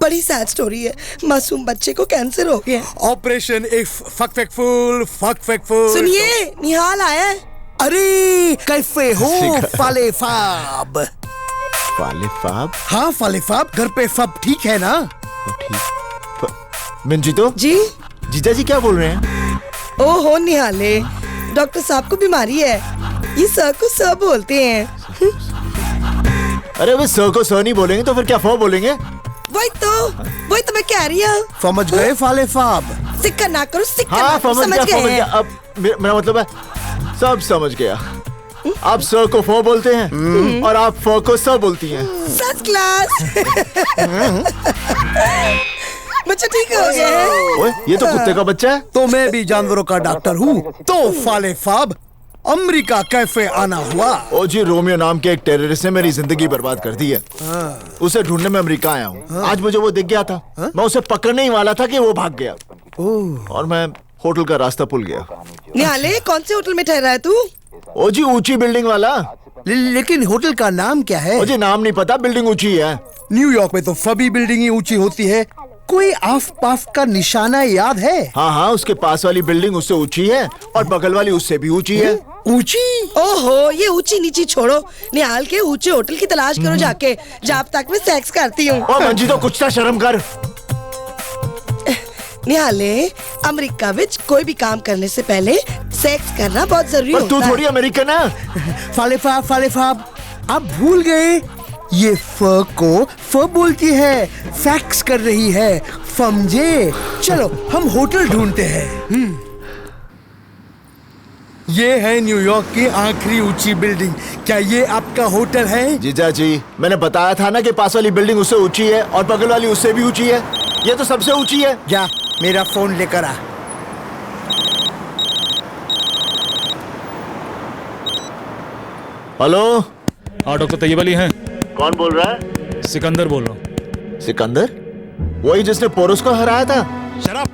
बड़ी सैड स्टोरी है। मासूम बच्चे को कैंसर हो गया।
ऑपरेशन इफ फकफेकफुल।
सुनिए, निहाल आया है।
अरे कैसे हो फालेफाब?
फालेफाब?
हाँ फालेफाब, घर पे फब ठीक है ना?
मंजीतो?
जी?
जीजा जी क्या बोल रहे हैं?
ओहो निहाले, डॉक्टर साहब को बीमारी है। ये सर को सर बोलते हैं।
अरे वे सर को सर नहीं बोलेंगे तो फिर क्या फॉ बोलेंगे?
वही तो मैं कह रही हूँ।
समझ गए फालेफाब?
सिक्का ना करो, सिक्का
हाँ,
ना करो, समझ गए हैं।
अब मेरा मतलब है सब समझ गया। आप सर को फो बोलते हैं और आप फो को सर बोलती हैं।
First class. बच्चा ठीक हो गया है।
ओए, ये तो कुत्ते का बच्चा है।
तो मैं भी जानवरों का डॉक्टर हूँ। तो फाले फाब अमेरिका कैफे आना हुआ।
ओ जी, रोमियो नाम के एक टेररिस्ट ने मेरी जिंदगी बर्बाद कर दी है। उसे ढूंढने में अमेरिका आया हूँ। आज मुझे वो दिख गया था। मैं उसे पकड़ने ही वाला था कि वो भाग गया और मैं होटल का रास्ता भूल गया।
निहाले, कौन से होटल में ठहरा है तू?
ओ जी, ऊंची बिल्डिंग वाला।
लेकिन होटल का नाम क्या है?
मुझे नाम नहीं पता, बिल्डिंग ऊंची है।
न्यूयॉर्क में तो सभी बिल्डिंग ही ऊंची होती है। कोई आस पास का निशाना याद है?
हाँ, उसके पास वाली बिल्डिंग उससे ऊंची है और बगल वाली उससे भी ऊंची है।
ऊंची?
ओहो, ये ऊंची नीची छोड़ो, निहाल के ऊंचे होटल की तलाश करो जाके, जब तक मैं सेक्स करती हूँ।
ओ मंजी, तो कुछ तो शर्म कर।
निहाले, अमेरिका विच कोई भी काम करने से पहले सेक्स करना बहुत जरूरी होता है।
तू थोड़ी अमेरिकन है।
फाले फाब, आप भूल गए? ये फ को फ बोलती है, फैक्स कर रही है, समझे? चलो हम होटल ढूंढते हैं। ये है न्यूयॉर्क की आखिरी ऊंची बिल्डिंग। क्या ये आपका होटल है?
जीजा जी, मैंने बताया था ना कि पास वाली बिल्डिंग उससे ऊंची है और बगल वाली उससे भी ऊंची है। ये तो सबसे ऊंची है।
जा, मेरा फोन लेकर आ।
हेलो।
हाँ, डॉक्टर तैयब अली हैं?
कौन बोल रहा है?
सिकंदर बोल रहा हूँ।
सिकंदर? वही जिसने पोरस को हराया था?
शराब।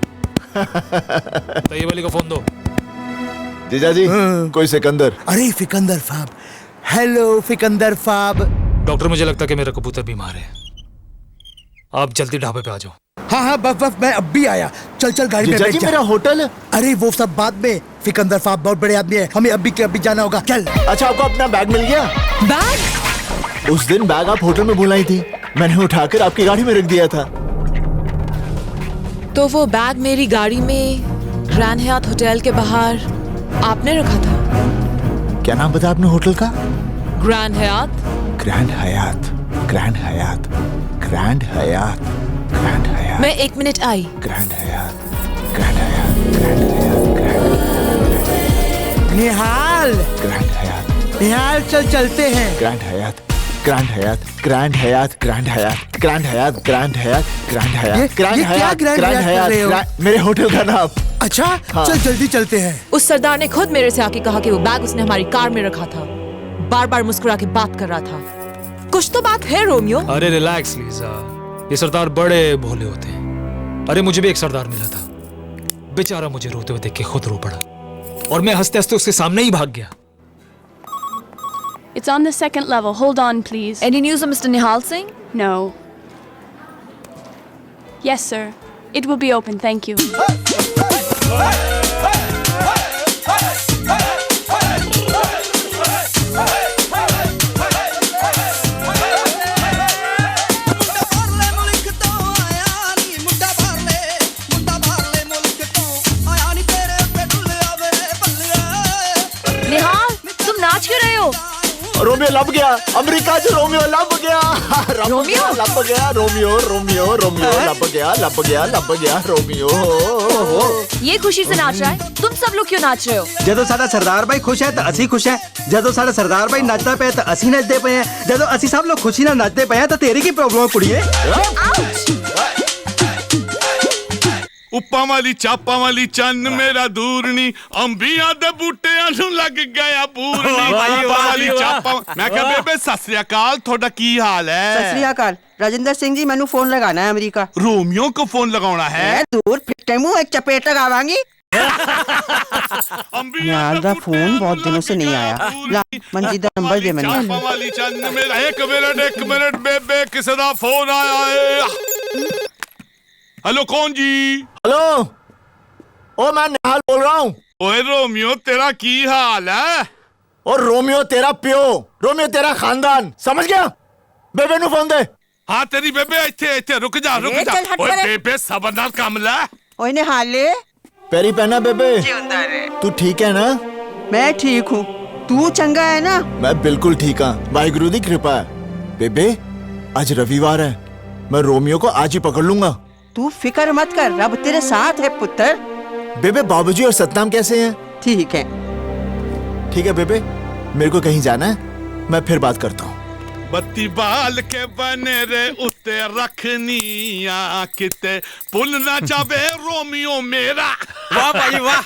तैयब अली को फोन दो।
जीजा जी, कोई सिकंदर।
अरे फिकंदर फाब। हेलो फिकंदर फाब।
डॉक्टर, मुझे लगता है कि मेरा कबूतर बीमार है। आप जल्दी ढाबे पे आ जाओ।
हाँ, बस मैं अब भी आया। चल गाड़ी में बैठ जा।
मेरा होटल।
अरे वो सब बाद में। फिकंदर फाब बहुत बड़े आदमी है, हमें अभी के अभी जाना होगा। चल।
अच्छा, आपको अपना बैग मिल गया?
बैग?
उस दिन बैग आप होटल में भुलाई थी, मैंने उठाकर आपकी गाड़ी में रख दिया था।
तो वो बैग मेरी गाड़ी में ग्रैंड हयात होटल के बाहर आपने रखा था?
क्या नाम बताया आपने होटल का?
Grand Hyatt.
Grand Hyatt, Grand Hyatt, Grand Hyatt, Grand Hyatt.
मैं 1 मिनट आई।
Grand Hyatt, Grand Hyatt, Grand Hyatt, grand
Nihal.
Grand Hyatt,
Nihal, चलते हैं।
Grand Hyatt, Grand Hyatt, Grand Hyatt, Grand Hyatt, Grand Hyatt, Grand Hyatt, Grand Hyatt, Grand Hyatt, Grand Hyatt, मेरे होटल का नाम।
अच्छा,
हाँ।
चल जल्दी चलते हैं।
उस सरदार ने खुद मेरे से आके कहा कि वो बैग उसने हमारी कार में रखा था। बार बार मुस्कुरा के बात कर रहा था। कुछ तो बात है रोमियो।
अरे रिलैक्स लीजा, ये सरदार बड़े भोले होते हैं। अरे मुझे भी एक सरदार मिला था, बेचारा मुझे रोते हुए देख के खुद रो पड़ा और मैं हंसते हंसते उसके सामने ही भाग गया।
It's on the second level. Hold on, please.
Any news of Mr. Nihal Singh?
No. Yes, sir. It will be open. Thank you.
निहाल, तुम नाच क्यों रहे हो?
रोमियो लब गया, अमेरिका से रोमियो लब गया।
रोमियो
लब गया, रोमियो लब गया, लब गया रोमियो।
ये खुशी से नाच रहा है, तुम सब लोग क्यों नाच रहे हो?
जदों साडा सरदार भाई खुश है तो असी खुश है, जदों साडा सरदार भाई नचदा पे तो असी नचदे पे हैं, जदों असी सब लोग खुशी नाल नचदे पे हैं तो तेरी की प्रॉब्लम है कुड़िए?
उप्पा वाली चापा वाली चन्न मेरा दूरनी, अंबिया दे बूटियां नूं लग गया पूरनी। उप्पा वाली चापा। मैं कहा बेबे सत श्री अकाल, थोड़ा की हाल है?
सत श्री अकाल। राजेंद्र सिंह जी, मैनू फोन लगाना है अमेरिका।
रोमियो को फोन लगाना है?
दूर फिटे मुंह एक चपेट लगावांगी। यार दा फोन बहुत दिनों से नहीं आया। ला मंजी दा नंबर दे मैनू।
चापा वाली चन्न मेरा। एक मिनट बेबे, किसे दा फोन आया है? हेलो, कौन जी?
हेलो, ओ मैं निहाल बोल रहा हूँ।
ओए रोमियो, तेरा की हाल है?
और रोमियो तेरा प्यो, रोमियो तेरा खानदान, समझ गया? बेबे नु फोन दे।
हाँ, तेरी बेबे इत्थे रुक जा। ओए बेबे सबर नाल काम ले।
ओए निहाले,
पैरी पहना बेबे। तू ठीक है ना?
मैं ठीक हूँ, तू चंगा है ना?
मैं बिल्कुल ठीक हूँ, वाहिगुरु दी कृपा है। बेबे, आज रविवार है, मैं रोमियो को आज ही पकड़ लूंगा।
तू फिक्र मत कर, रब तेरे साथ है पुत्र।
बेबे, बाबूजी और सतनाम कैसे हैं?
ठीक है।
ठीक है बेबे, मेरे को कहीं जाना है, मैं फिर बात करता हूँ।
बत्ती बाल के बने रे उत्ते रखनिया किते पुल ना जावे रोमियो मेरा।
वाह भाई वाह।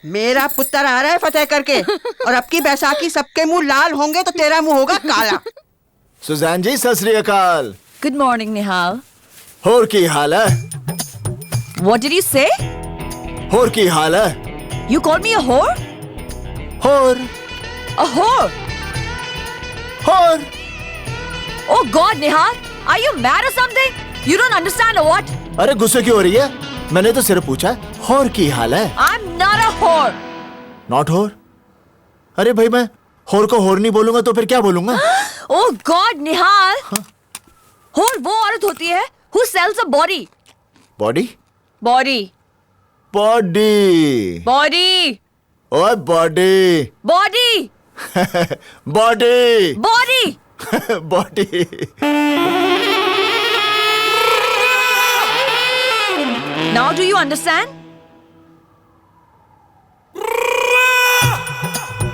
मेरा पुत्र आ रहा है फतेह करके, और अब की बैसाखी सबके मुंह लाल होंगे तो तेरा मुंह होगा काला।
सुजान जी सत श्री अकाल।
Good morning, Nihal.
होर की हाल है?
What did you say?
होर की हाल है?
You called me a whore?
होर।
A whore?
होर।
Oh God, Nihal, are you mad or something? You don't understand or what?
अरे गुस्से क्यों हो रही है? मैंने तो सिर्फ पूछा होर की हाल है।
I'm not a whore.
Not होर? अरे भाई मैं होर को होर नहीं बोलूंगा तो फिर क्या बोलूंगा?
Oh God, Nihal. Whore वो औरत होती है who sells a body.
Body?
Body.
Body.
Body.
ओए body.
Body.
Body.
Body.
Body.
Now do you understand?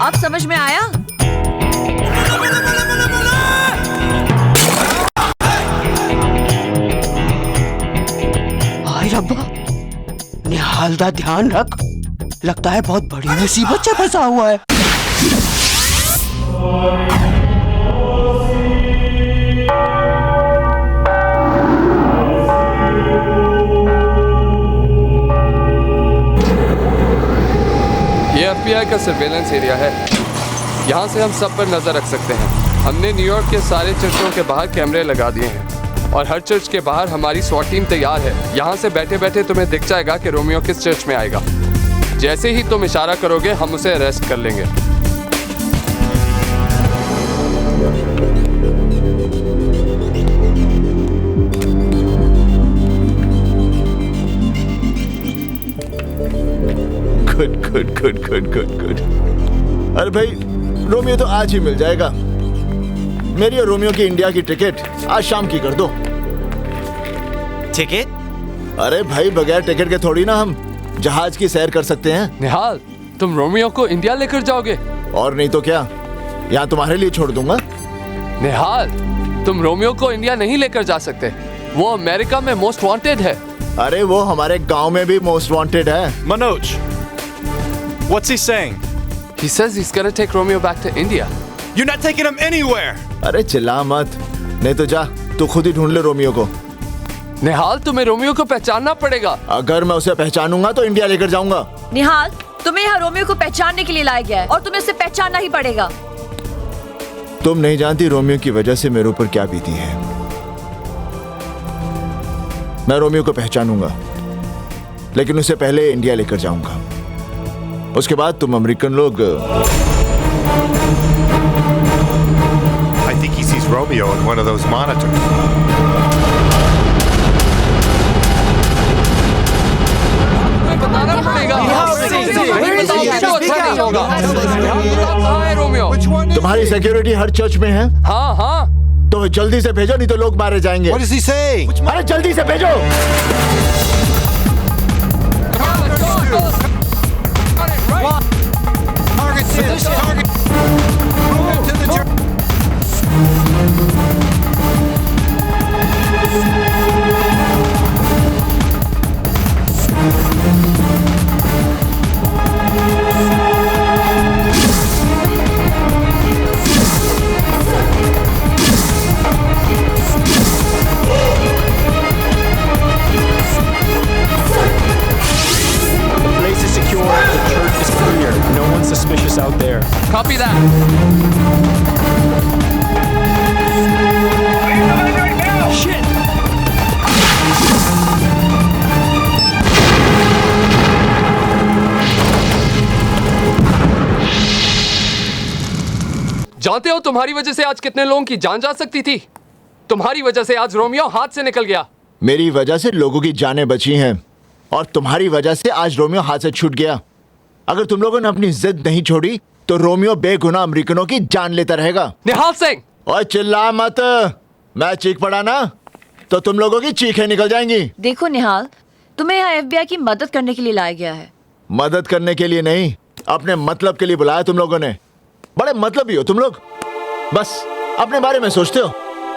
अब समझ में आया?
हाय रब्बा, निहाल दा ध्यान रख, लगता है बहुत बड़ी मुसीबत से फंसा हुआ है।
ये FBI का सर्वेलेंस एरिया है। यहाँ से हम सब पर नजर रख सकते हैं। हमने न्यूयॉर्क के सारे चर्चों के बाहर कैमरे लगा दिए हैं और हर चर्च के बाहर हमारी SWAT टीम तैयार है। यहाँ से बैठे बैठे तुम्हें दिख जाएगा कि रोमियो किस चर्च में आएगा। जैसे ही तुम इशारा करोगे हम उसे अरेस्ट कर लेंगे।
Good good good good good good. अरे भाई रोमियो तो आज ही मिल जाएगा। मेरी और रोमियो की इंडिया की टिकट आज शाम की कर दो।
टिकट?
अरे भाई बगैर टिकट के थोड़ी ना हम जहाज की सैर कर सकते हैं।
निहाल, तुम रोमियो को इंडिया लेकर जाओगे?
और नहीं तो क्या, यहाँ तुम्हारे लिए छोड़ दूंगा।
निहाल, तुम रोमियो को इंडिया नहीं लेकर जा सकते। वो अमेरिका में मोस्ट वांटेड है।
अरे वो हमारे गांव में भी मोस्ट वांटेड है।
Manoj, what's he saying?
He says he's gonna take Romeo back to India.
You're not taking him anywhere.
अरे चिल्ला मत, नहीं तो जा तू खुद ही ढूंढ ले रोमियो को।
निहाल, तुम्हें रोमियो को पहचानना पड़ेगा।
अगर मैं उसे पहचानूंगा तो इंडिया लेकर जाऊंगा।
निहाल, तुम्हें यहाँ रोमियो को पहचानने के लिए लाया गया है और तुम्हें उसे पहचानना ही पड़ेगा।
तुम नहीं जानती रोमियो की वजह से मेरे ऊपर क्या बीती है। मैं रोमियो को पहचानूंगा, लेकिन उसे पहले इंडिया लेकर जाऊंगा। उसके बाद तुम अमेरिकन लोग।
I think he sees Romeo in one of those monitors.
बताना पड़ेगा।
तुम्हारी सिक्योरिटी हर चर्च में है?
हाँ हाँ।
तो जल्दी से भेजो, नहीं तो लोग मारे जाएंगे।
What does he say?
अरे जल्दी से भेजो।
Suspicious out there.
Copy that.
Shit!
जानते हो तुम्हारी वजह से आज कितने लोगों की जान जा सकती थी? तुम्हारी वजह से आज रोमियो हाथ से निकल गया।
मेरी वजह से लोगों की जानें बची हैं और तुम्हारी वजह से आज रोमियो हाथ से छूट गया। अगर तुम लोगों ने अपनी जिद नहीं छोड़ी तो रोमियो बेगुनाह अमेरिकनों की जान लेता रहेगा।
निहाल सिंह!
और चिल्ला मत, मैं चीख पड़ा ना तो तुम लोगों की चीखें निकल जाएंगी।
देखो निहाल, तुम्हें यहाँ FBI की मदद करने के लिए लाया गया है।
मदद करने के लिए नहीं, अपने मतलब के लिए बुलाया तुम लोगों ने। बड़े मतलबी हो तुम लोग, बस अपने बारे में सोचते हो,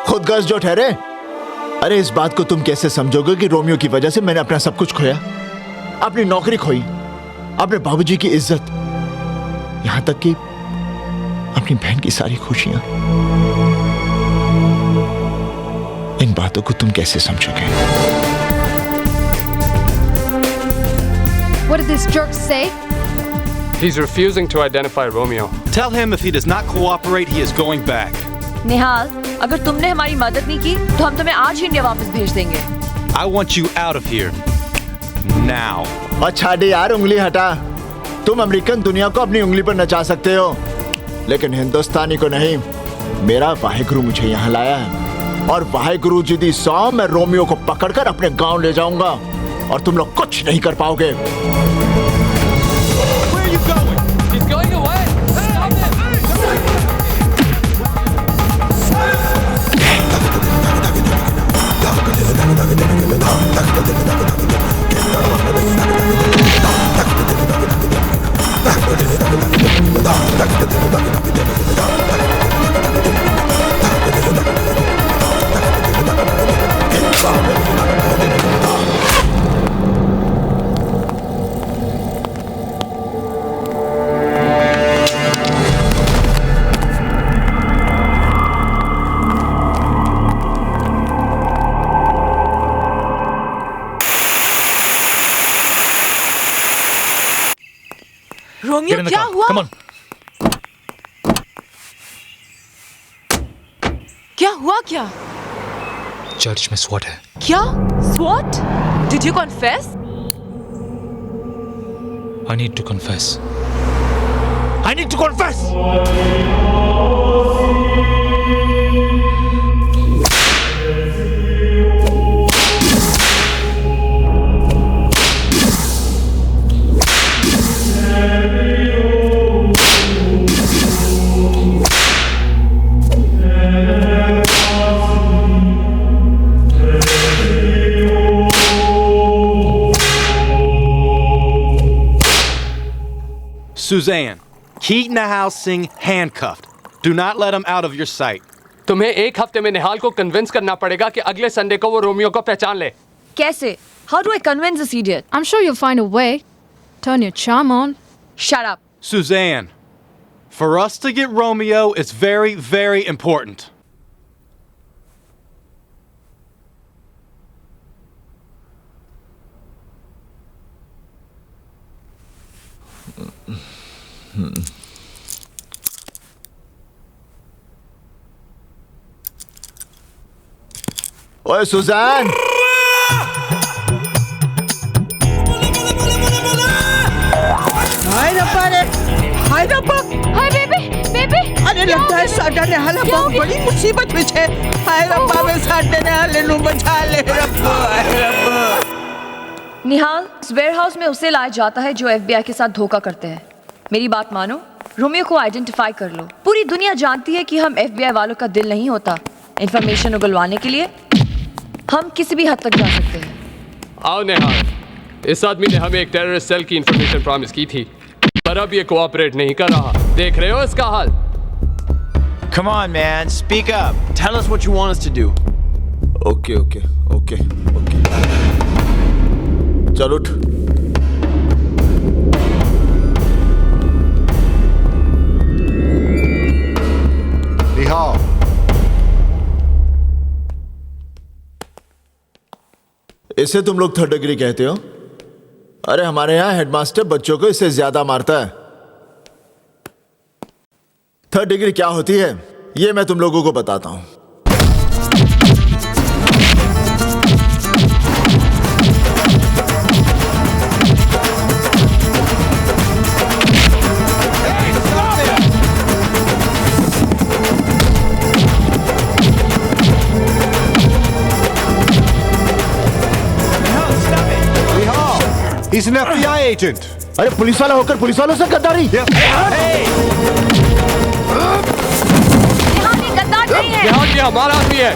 खुद गर्ज जो ठहरे। अरे इस बात को तुम कैसे समझोगे कि रोमियो की वजह से मैंने अपना सब कुछ खोया, अपनी नौकरी खोई, अपने बाबूजी की इज्जत, यहां तक कि अपनी बहन की सारी खुशियां। इन बातों को तुम कैसे समझोगे?
What did this jerk say?
He's refusing to identify Romeo.
Tell him if he does not cooperate, he is going back.
निहाल, अगर तुमने हमारी मदद नहीं की तो हम तुम्हें आज ही इंडिया वापस भेज देंगे।
I want you out of here. Now.
अच्छा डी यार, उंगली हटा। तुम अमेरिकन दुनिया को अपनी उंगली पर नचा सकते हो, लेकिन हिंदुस्तानी को नहीं। मेरा वाहेगुरु मुझे यहाँ लाया है, और वाहेगुरु जी दी सौ मैं रोमियो को पकड़कर अपने गांव ले जाऊंगा, और तुम लोग कुछ नहीं कर पाओगे।
रोमियो, क्या हुआ?
Come on.
क्या हुआ क्या?
चर्च में स्वॉट है।
क्या? SWAT? Did you confess?
I need to confess. I need to confess.
Suzanne, keep Nihal Singh handcuffed. Do not let him out of your sight.
तुम्हें एक हफ्ते में निहाल को कन्विंस करना पड़ेगा कि अगले संडे को वो रोमियो को पहचान ले।
कैसे? How do I convince this idiot?
I'm sure you'll find a way. Turn your charm on.
Shut up.
Suzanne, for us to get Romeo, it's very, very important.
ओए सुजान,
हाय रब्बा रे, हाय रब्बा,
हाय बेबी, बेबी।
अरे लगता है साडा ने हाल बहुत बड़ी मुसीबत में है। हाय रब्बा, मैं साडे ने हाल नु बचा ले रब्बा, हाय रब्बा।
निहाल, इस वेयरहाउस में उसे लाया जाता है जो FBI के साथ धोखा करते हैं। मेरी बात मानो, रोमियो को आइडेंटिफाई कर लो। पूरी दुनिया जानती है कि हम FBI वालों का दिल नहीं होता। इंफॉर्मेशन उगलवाने के लिए हम किसी भी हद तक जा सकते हैं।
आओ निहाल, इस आदमी ने हमें एक टेररिस्ट सेल की इंफॉर्मेशन प्रॉमिस की थी, पर अब ये कोऑपरेट नहीं कर रहा। देख रहे हो इसका हाल?
Come on, man. Speak up. Tell us what you want us to do.
Okay okay okay okay, चल उठ।
Nihal.
इसे तुम लोग थर्ड डिग्री कहते हो? अरे हमारे यहाँ हेडमास्टर बच्चों को इससे ज्यादा मारता है। थर्ड डिग्री क्या होती है ये मैं तुम लोगों को बताता हूं।
He's an FBI agent.
अरे पुलिस वाला होकर पुलिस वालों से गद्दारी?
गद्दार नहीं है।
यहाँ ये हमारा आदमी है।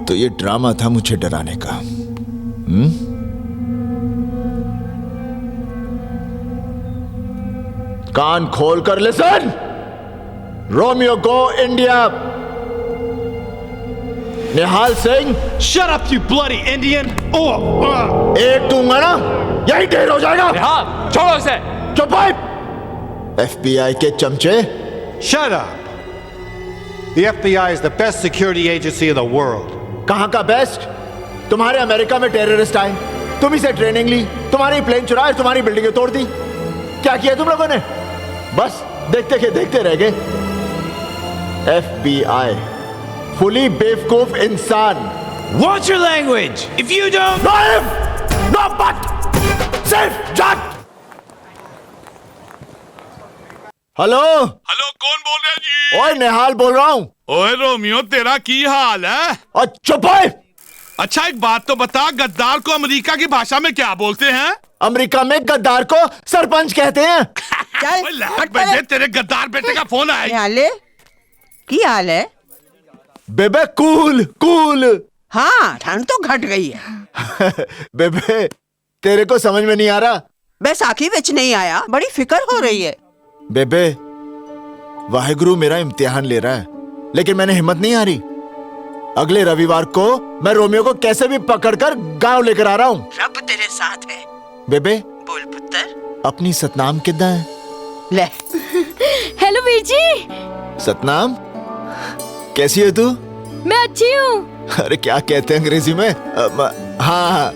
तो ये ड्रामा था मुझे डराने का। कान खोल कर listen. Romeo go India. Nihal Singh.
Shut up, you bloody Indian!
एक दूंगा ना, यही ढेर हो जाएगा।
निहाल, छोड़ो इसे।
चुप भाई। FBI के चमचे।
Shut up! The FBI is the best security agency in the world.
कहां का बेस्ट? तुम्हारे अमेरिका में टेररिस्ट आए, तुम इसे ट्रेनिंग ली, तुम्हारी प्लेन चुराए, तुम्हारी बिल्डिंगें तोड़ दी। क्या किया तुम लोगों ने? बस देखते रह गए। FBI फुली बेवकूफ इंसान।
Watch your language! If you don't...
No if! No but! सिर्फ जट! हेलो
कौन बोल रहे जी?
ओए निहाल बोल रहा हूँ।
ओए रोमियो, तेरा की हाल है?
और चुप है।
अच्छा एक बात तो बता, गद्दार को अमेरिका की भाषा में क्या बोलते हैं?
अमेरिका में गद्दार को सरपंच कहते हैं।
बेटे, तेरे गद्दार बेटे का फोन आया।
की हाल है?
बेबे कूल।
हाँ, ठंड तो घट गई है।
बेबे तेरे को समझ में नहीं आ रहा?
बस आखी बिच नहीं आया, बड़ी फिक्र हो रही है।
बेबे वाहिगुरु मेरा इम्तिहान ले रहा है, लेकिन मैंने हिम्मत नहीं हारी। अगले रविवार को मैं रोमियो को कैसे भी पकड़कर गांव लेकर आ रहा हूँ।
रब तेरे साथ है।
बेबे
बोल पुत्र।
अपनी सतनाम कितना है?
ले।
हेलो वीर जी।
सतनाम कैसी है तू?
मैं अच्छी हूँ।
अरे क्या कहते हैं अंग्रेजी में? हाँ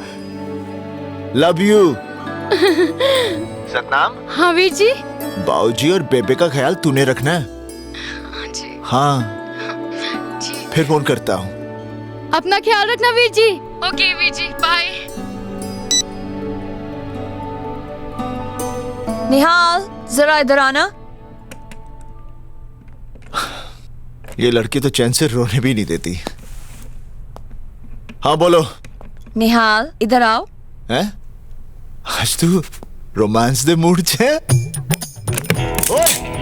लव यू। सतनाम।
हाँ वीर जी।
बाऊजी और बेबे का ख्याल तूने रखना है। हाँ फिर फोन करता हूँ।
अपना ख्याल रखना वीर जी। Okay Veer ji, bye.
निहाल, जरा इधर आना।
ये लड़की तो चैन से रोने भी नहीं देती। हाँ बोलो।
निहाल, इधर आओ।
हैं? आज तू रोमांस दे मूड छे?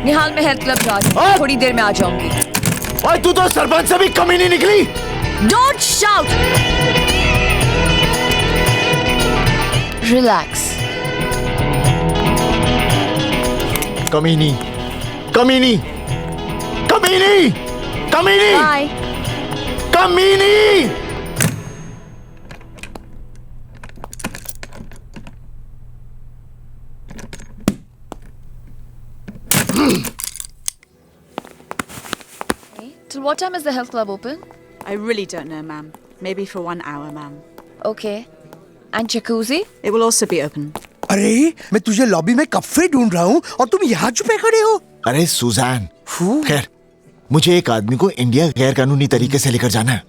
निहाल, मैं हेल्थ क्लब जा रही हूँ, थोड़ी देर में आ जाऊंगी।
ओए तू तो सरपंच से भी कमी नहीं निकली।
Don't shout. Relax.
कमीनी।
Bye.
कमीनी।
Till what time is the health club open?
I really don't know, ma'am. Maybe for 1 hour, ma'am.
Okay. And jacuzzi?
It will also be open.
अरे मैं तुझे लॉबी में कब से ढूंढ रहा हूँ और तुम यहाँ छुपे खड़े हो।
अरे सुजान, खैर मुझे एक आदमी को इंडिया गैर कानूनी तरीके से लेकर जाना है।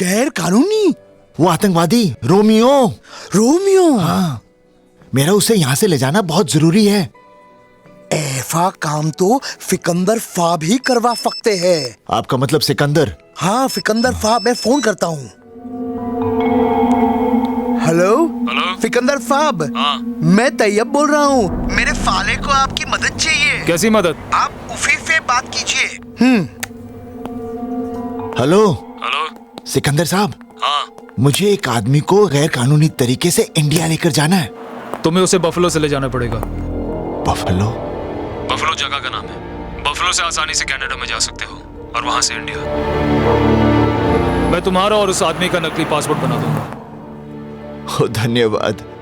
गैर कानूनी?
वो आतंकवादी रोमियो। हाँ, मेरा उसे यहाँ से ले जाना बहुत जरूरी है।
ऐसा काम तो फिकंदर फाब ही करवा सकते हैं।
आपका मतलब सिकंदर?
हाँ फिकंदर फाब। मैं फोन करता हूँ। हेलो फिकंदर फाब।
हाँ।
मैं तैयब बोल रहा हूँ। मेरे फाले को आपकी मदद चाहिए।
कैसी मदद?
आप उफी से बात कीजिए।
हेलो
हेलो
सिकंदर साहब।
हाँ।
मुझे एक आदमी को गैर कानूनी तरीके से इंडिया लेकर जाना है।
तुम्हें उसे बफलो से ले जाना पड़ेगा।
बफलो
जगह का नाम है। बफलो से आसानी से कनाडा में जा सकते हो और वहां से इंडिया। मैं तुम्हारा और उस आदमी का नकली पासपोर्ट बना दूंगा।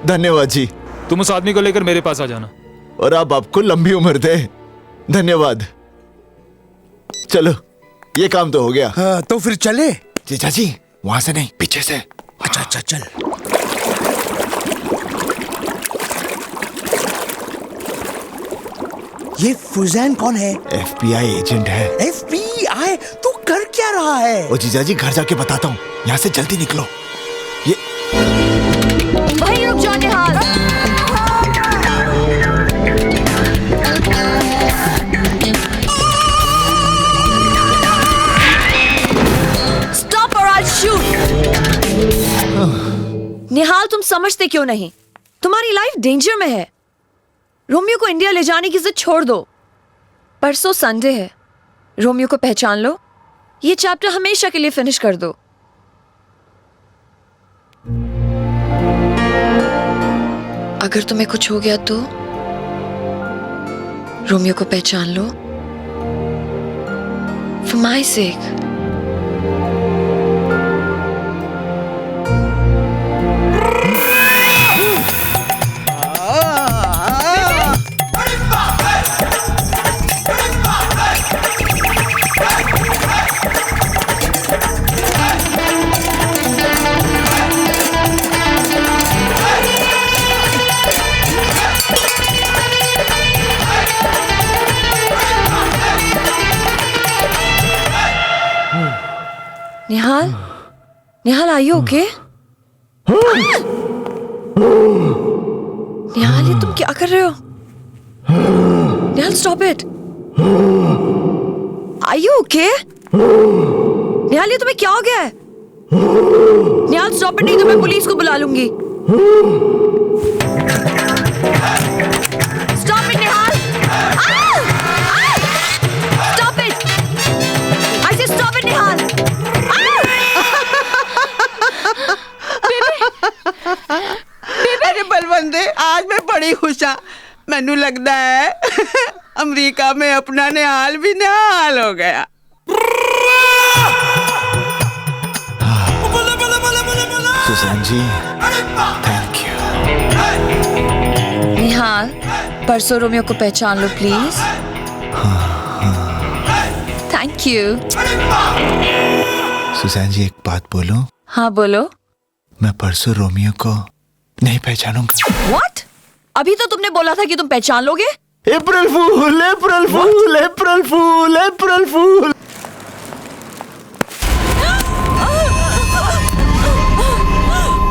धन्यवाद जी।
तुम उस आदमी को लेकर मेरे पास आ जाना।
और आप आपको लंबी उम्र दे। धन्यवाद। चलो ये काम तो हो गया।
हाँ, तो फिर चले।
जीजा जी वहां से नहीं, पीछे से।
अच्छा चल। ये फुजैन कौन है?
FBI एजेंट है।
FBI? तू कर क्या रहा है?
ओ जीजा जी घर जाके बताता हूँ, यहाँ से जल्दी निकलो। ये
वहीं रुक जाओ निहाल। Stop or I'll shoot. निहाल, तुम समझते क्यों नहीं? तुम्हारी लाइफ डेंजर में है। रोमियो को इंडिया ले जाने की जिद छोड़ दो। परसों संडे है। रोमियो को पहचान लो, ये चैप्टर हमेशा के लिए फिनिश कर दो। अगर तुम्हें कुछ हो गया तो रोमियो को पहचान लो। For my sake. Nihal, Nihal, are you okay? निहाल, ये तुम क्या कर रहे हो? निहाल, stop it. Are you okay? निहाल, ये तुम्हें क्या हो गया है? निहाल, stop it, नहीं तो मैं पुलिस को बुला लूंगी. Stop it, Nihal. Stop it. I said stop it, निहाल.
अरे बलवंदे, आज मैं बड़ी खुश हाँ। मैनू लगता है अमेरिका में अपना निहाल भी निहाल हो गया।
Susan ji, thank you.
Nihal, परसों रोमियो को पहचान लो please. Thank you.
Susan ji, एक बात बोलूं?
हाँ बोलो।
मैं परसों रोमियो को नहीं पहचानूंगा।
What? अभी तो तुमने बोला था कि तुम पहचान लोगे।
अप्रैल फूल, अप्रैल फूल, अप्रैल फूल, अप्रैल फूल।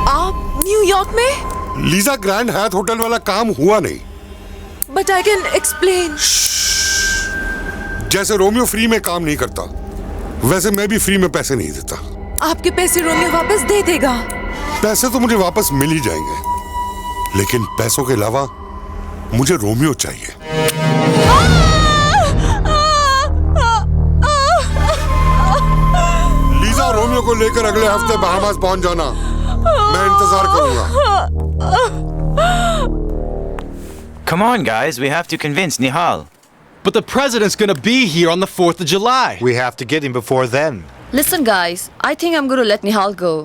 आप न्यूयॉर्क में?
लीजा ग्रैंड हयात होटल वाला काम हुआ नहीं।
But I can explain.
जैसे रोमियो फ्री में काम नहीं करता, वैसे मैं भी फ्री में पैसे नहीं देता।
आपके पैसे रोमियो वापस दे देगा।
पैसे तो मुझे वापस मिल ही जाएंगे, लेकिन पैसों के अलावा मुझे रोमियो चाहिए। लीजा, रोमियो को लेकर अगले हफ्ते बहामास पहुंच जाना। मैं इंतजार करूंगा।
Come on, guys. We have to convince Nihal.
But the president's gonna be here on the 4th of July.
We have to get him before then.
Listen, guys. I think I'm going to let Nihal go.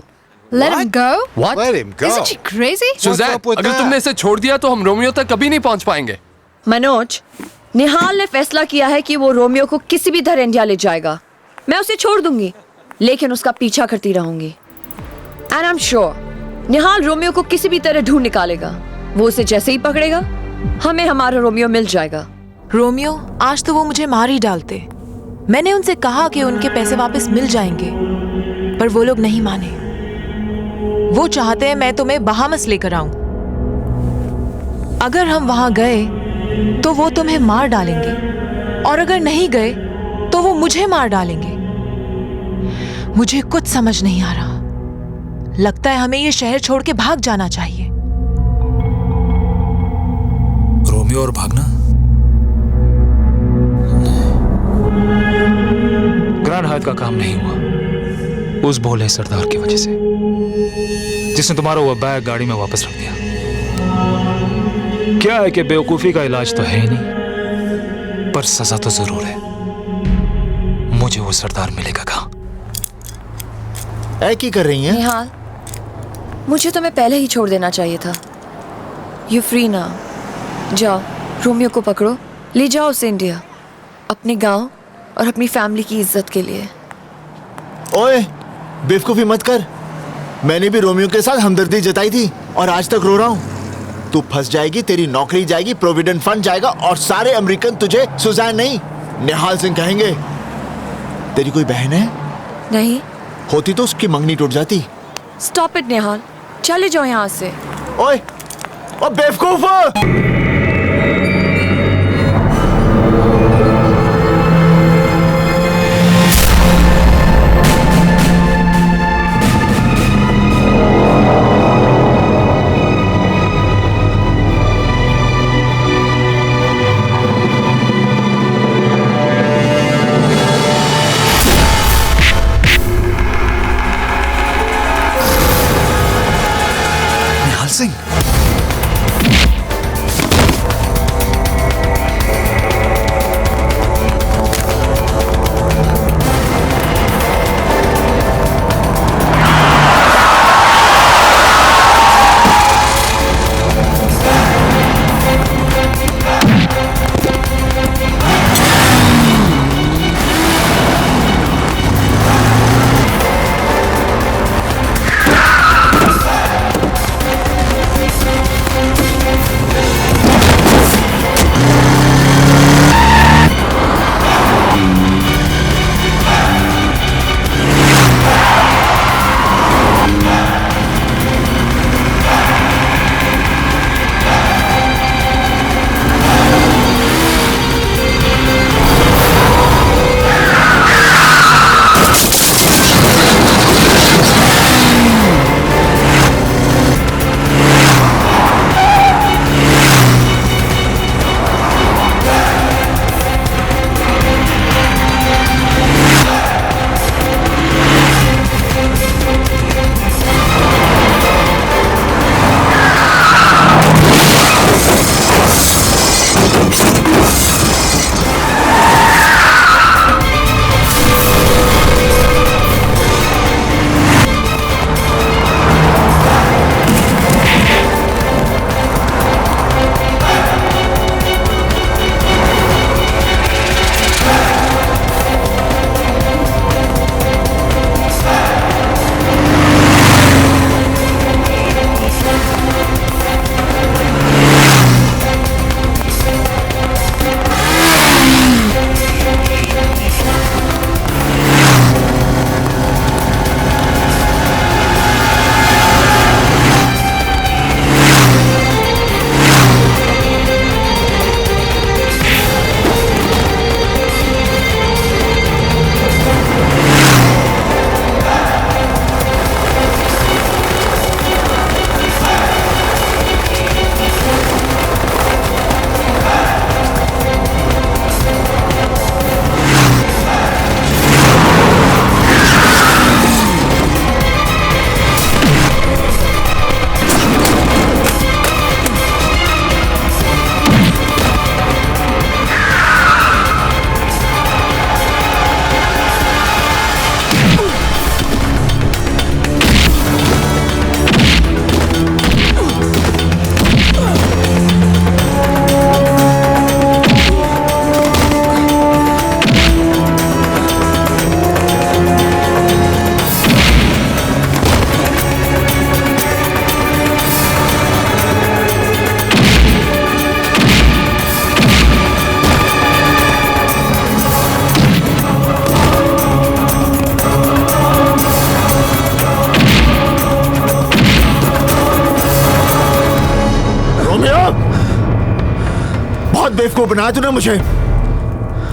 Let him go?
What?
Let him go.
Isn't she crazy?
Suzanne, अगर तुमने इसे छोड़ दिया तो हम रोमियो तक कभी नहीं पहुंच पाएंगे।
मनोज, निहाल ने फैसला किया है कि वो रोमियो को किसी भी तरह इंडिया ले जाएगा। मैं उसे छोड़ दूंगी, लेकिन उसका पीछा करती रहूंगी। And I'm sure, Nihal Romeo को किसी भी तरह ढूंढ निकालेगा। वो उसे जैसे ही पकड़ेगा, हमें हमारा रोमियो मिल जाएगा।
रोमियो, आज तो वो मुझे मार ही डालते। मैंने उनसे कहा कि उनके पैसे वापस मिल जाएंगे, पर वो लोग नहीं माने। वो चाहते हैं मैं तुम्हें बहामस लेकर आऊं। अगर हम वहां गए तो वो तुम्हें मार डालेंगे, और अगर नहीं गए तो वो मुझे मार डालेंगे। मुझे कुछ समझ नहीं आ रहा। लगता है हमें ये शहर छोड़ के भाग जाना चाहिए।
रोमियो और भागना? ग्रैंड हयात का काम नहीं हुआ उस भोले सरदार की वजह से, जिसने तुम्हारा वो बैग गाड़ी में वापस रख दिया। क्या है कि बेवकूफी का इलाज तो है ही नहीं, पर सजा तो जरूर है। मुझे वो सरदार मिलेगा कहाँ?
ऐ की कर रही हैं?
निहाल, मुझे तुम्हें पहले ही छोड़ देना चाहिए था। यू फ्री ना। जाओ, रोमियो को पकड़ो, ले जाओ उसे इंडिया, अपने गांव और अपनी फैमिली की इज्जत के लिए।
ओए, बेवकूफी मत कर। मैंने भी रोमियो के साथ हमदर्दी जताई थी और आज तक रो रहा हूं। तू फंस जाएगी, तेरी नौकरी जाएगी, प्रोविडेंट फंड जाएगा और सारे अमेरिकन तुझे सुज़ैन नहीं निहाल सिंह कहेंगे। तेरी कोई बहन है?
नहीं।
होती तो उसकी मंगनी टूट जाती।
स्टॉप इट निहाल, चले जाओ यहाँ से।
ओए, ओ बेवकूफ! बनाया तूने मुझे।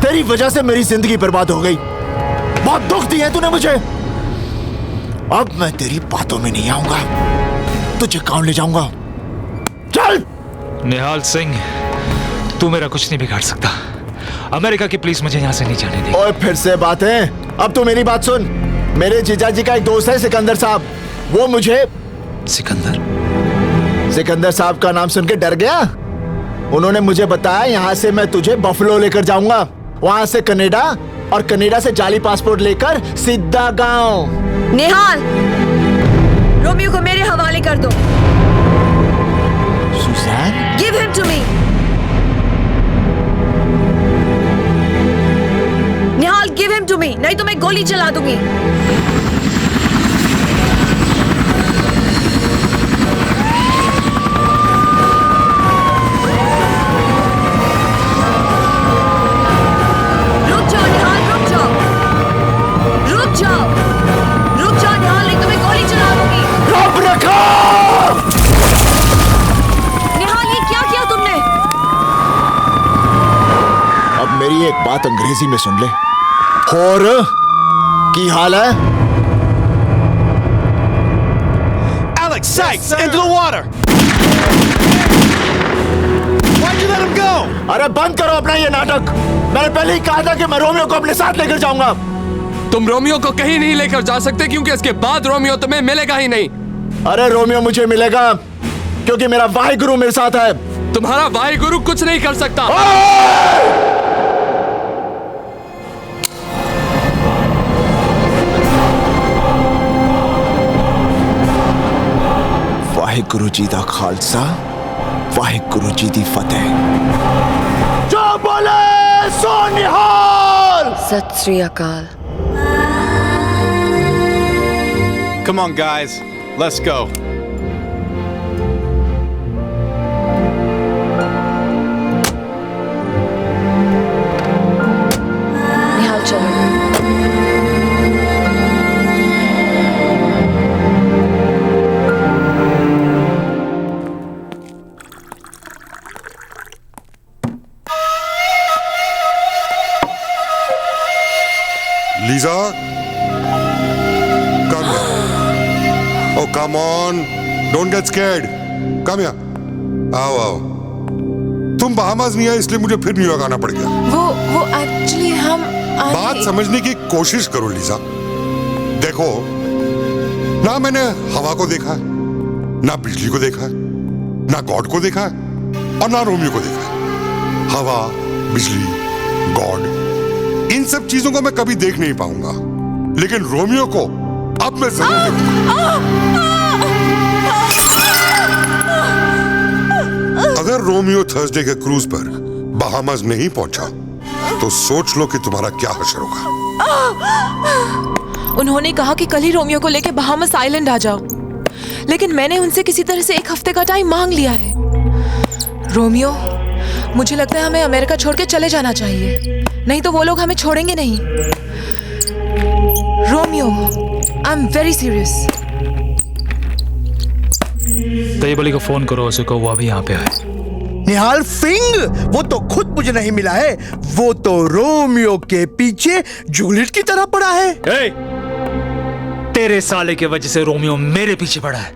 तेरी वजह से मेरी जिंदगी बर्बाद हो गई। बहुत दुख दिया तूने मुझे। अब मैं तेरी बातों में नहीं आऊंगा। तुझे कौन ले जाऊंगा? चल।
निहाल सिंह, तू मेरा कुछ नहीं बिगाड़ सकता। अमेरिका की पुलिस मुझे यहाँ से नहीं जाने देगी।
और फिर से बातें। अब तू मेरी बात सुन। मेरे जीजा जी का एक दोस्त है सिकंदर साहब। वो मुझे सिकंदर साहब का नाम सुन के डर गया। उन्होंने मुझे बताया यहाँ से मैं तुझे बफलो लेकर जाऊंगा, वहां से कनाडा, और कनाडा से जाली पासपोर्ट लेकर सीधा गांव।
निहाल, रोमियो को मेरे हवाले कर दो।
Suzanne,
give him to me. Nihal, give him to me, नहीं तो मैं गोली चला दूंगी।
मेरी एक बात अंग्रेजी में सुन ले। और की हाल है?
Alex Sykes, into the water! Why'd you let him go?
अरे बंद करो अपना ये नाटक। मैंने पहले ही कहा था कि मैं रोमियो को अपने साथ लेकर जाऊंगा।
तुम रोमियो को कहीं नहीं लेकर जा सकते क्योंकि इसके बाद रोमियो तुम्हें मिलेगा ही नहीं।
अरे रोमियो मुझे मिलेगा क्योंकि मेरा वाहिगुरु मेरे साथ है।
तुम्हारा वाहिगुरु कुछ नहीं कर सकता।
वाहिगुरु जी दा खालसा, वाहिगुरु जी दी फतेह। जो बोले सो निहाल।
सत श्री अकाल।
Come on, guys. Let's go.
निहाल, चलो।
Lisa, come here. Oh, come on. Don't get scared. Come here. आओ। तुम बहामास नहीं है इसलिए मुझे फिर न्यूयॉर्क आना पड़ गया।
वो एक्चुअली हम
बात समझने की कोशिश करो लीजा। देखो, ना मैंने हवा को देखा है, ना बिजली को देखा है, ना गॉड को देखा है, और ना रोमियो को देखा है। हवा, बिजली, गॉड, इन सब चीजों को मैं कभी देख नहीं पाऊंगा, लेकिन रोमियो को अब मैं जरूर देखूंगा। अगर रोमियो थर्सडे के क्रूज पर बहामास नहीं पहुंचा तो सोच लो कि तुम्हारा क्या हश्र होगा।
उन्होंने कहा कि कल ही रोमियो को लेकर बहामास आइलैंड आ जाओ, लेकिन मैंने उनसे किसी तरह से 1 हफ्ते का टाइम मांग लिया है। रोमियो, मुझे लगता है हमें अमेरिका छोड़ के चले जाना चाहिए, नहीं तो वो लोग हमें छोड़ेंगे नहीं। Romeo, I am very serious.
Tayyab को फोन करो, उसे कहो वो अभी यहाँ पे आए।
निहाल सिंह, वो तो खुद मुझे नहीं मिला है। वो तो रोमियो के पीछे जूलियट की तरह पड़ा है।
तेरे साले के वजह से रोमियो मेरे पीछे पड़ा है।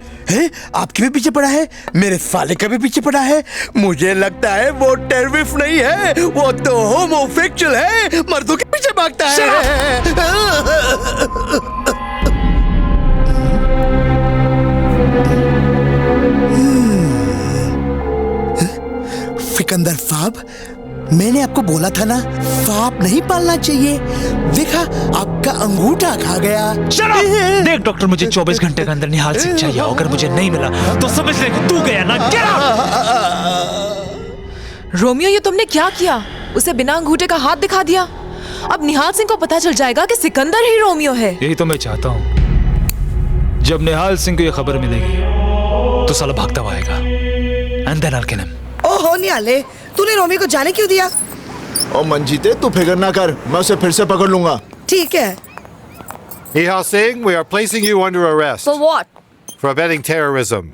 आपके भी पीछे पड़ा है, मेरे साले का भी पीछे पड़ा है। मुझे लगता है वो टेररिस्ट नहीं है, वो तो होमोसेक्सुअल है, मर्दों के पीछे भागता है। सिकंदर साहब, मैंने आपको बोला था ना, सांप नहीं पालना चाहिए। देखा, आपका अंगूठा खा गया।
देख डॉक्टर, मुझे 24 घंटे के अंदर निहाल सिंह चाहिए। अगर मुझे नहीं मिला तो समझ ले कि तू गया ना।
रोमियो, ये तुमने क्या किया? उसे बिना अंगूठे का हाथ दिखा दिया। अब निहाल सिंह को पता चल जाएगा कि सिकंदर ही रोमियो है।
यही तो मैं चाहता हूँ। जब निहाल सिंह को ये खबर मिलेगी तो साला भागता हुआ आएगा। And then I'll kill him.
ओहो निहाले, तूने रोमियो को जाने क्यों दिया?
ओ मंजीते, तू फिक्र ना कर, मैं उसे फिर से पकड़ लूंगा।
ठीक है।
Nihal Singh, we are placing you under arrest.
For what?
For abetting terrorism.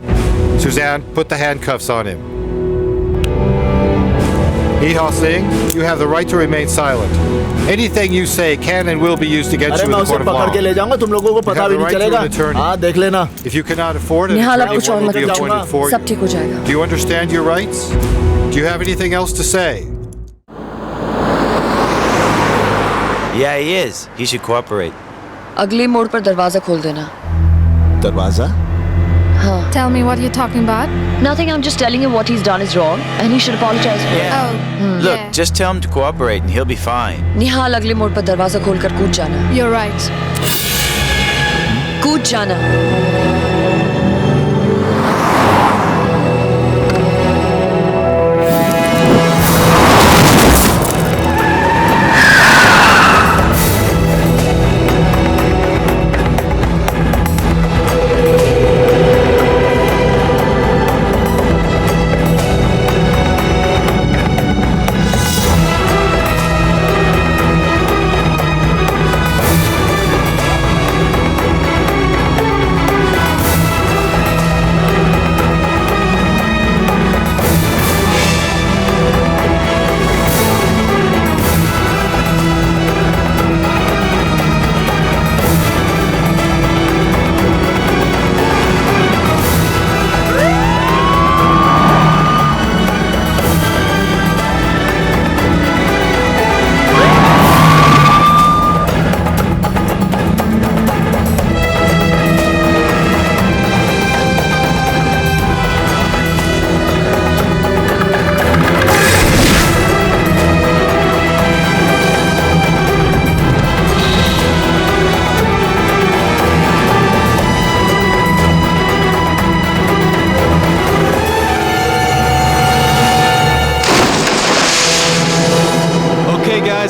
Suzanne, put the handcuffs on him. Nihal Singh, you have the right to remain silent. Anything you say can and will be used against
अरे
you
मैं
in the
उसे
court of
पकड़ के
law.
ले जाऊंगा, तुम लोगों को
You
पता
have
भी
the
नहीं
right to
चलेगा।
an attorney.
हाँ देख लेना।
If you cannot afford an
निहाल, अब
attorney,
कुछ और
one will
मत
be
पूछो।
appointed for
सब
you.
ठीक हो जाएगा।
Do you understand your rights? Do you have anything else to say?
Yeah, he is. He should cooperate.
अगले मोड़ पर दरवाजा खोल देना।
दरवाजा?
हाँ।
Tell me what you're talking about.
Nothing. I'm just telling him what he's done is wrong, and he should apologize for it.
Oh,
Look,
yeah.
just tell him to cooperate and he'll be fine.
निहाल, अगले मोड़ पर दरवाजा खोलकर कूद जाना।
You're right.
कूद जाना।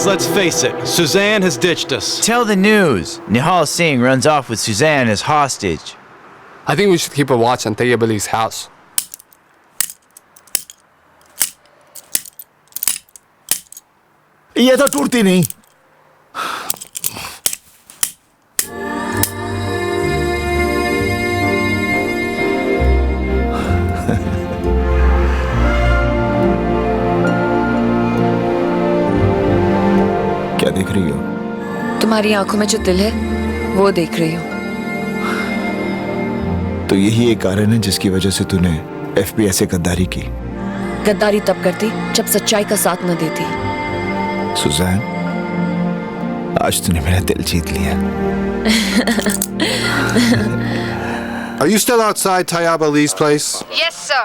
Let's face it, Suzanne has ditched us.
Tell the news. Nihal Singh runs off with Suzanne as hostage.
I think we should keep a watch on Tayyab Ali's house.
ये तो टूटती नहीं।
क्या देख रही हो?
तुम्हारी आंखों में जो दिल है वो देख रही हूँ।
तो यही एक कारण है जिसकी वजह से तूने FBI से गद्दारी की।
गद्दारी तब करती जब सच्चाई का साथ न देती।
सुजैन, आज तूने मेरा दिल जीत लिया।
Are you still outside Tayyab Ali's place?
Yes, sir.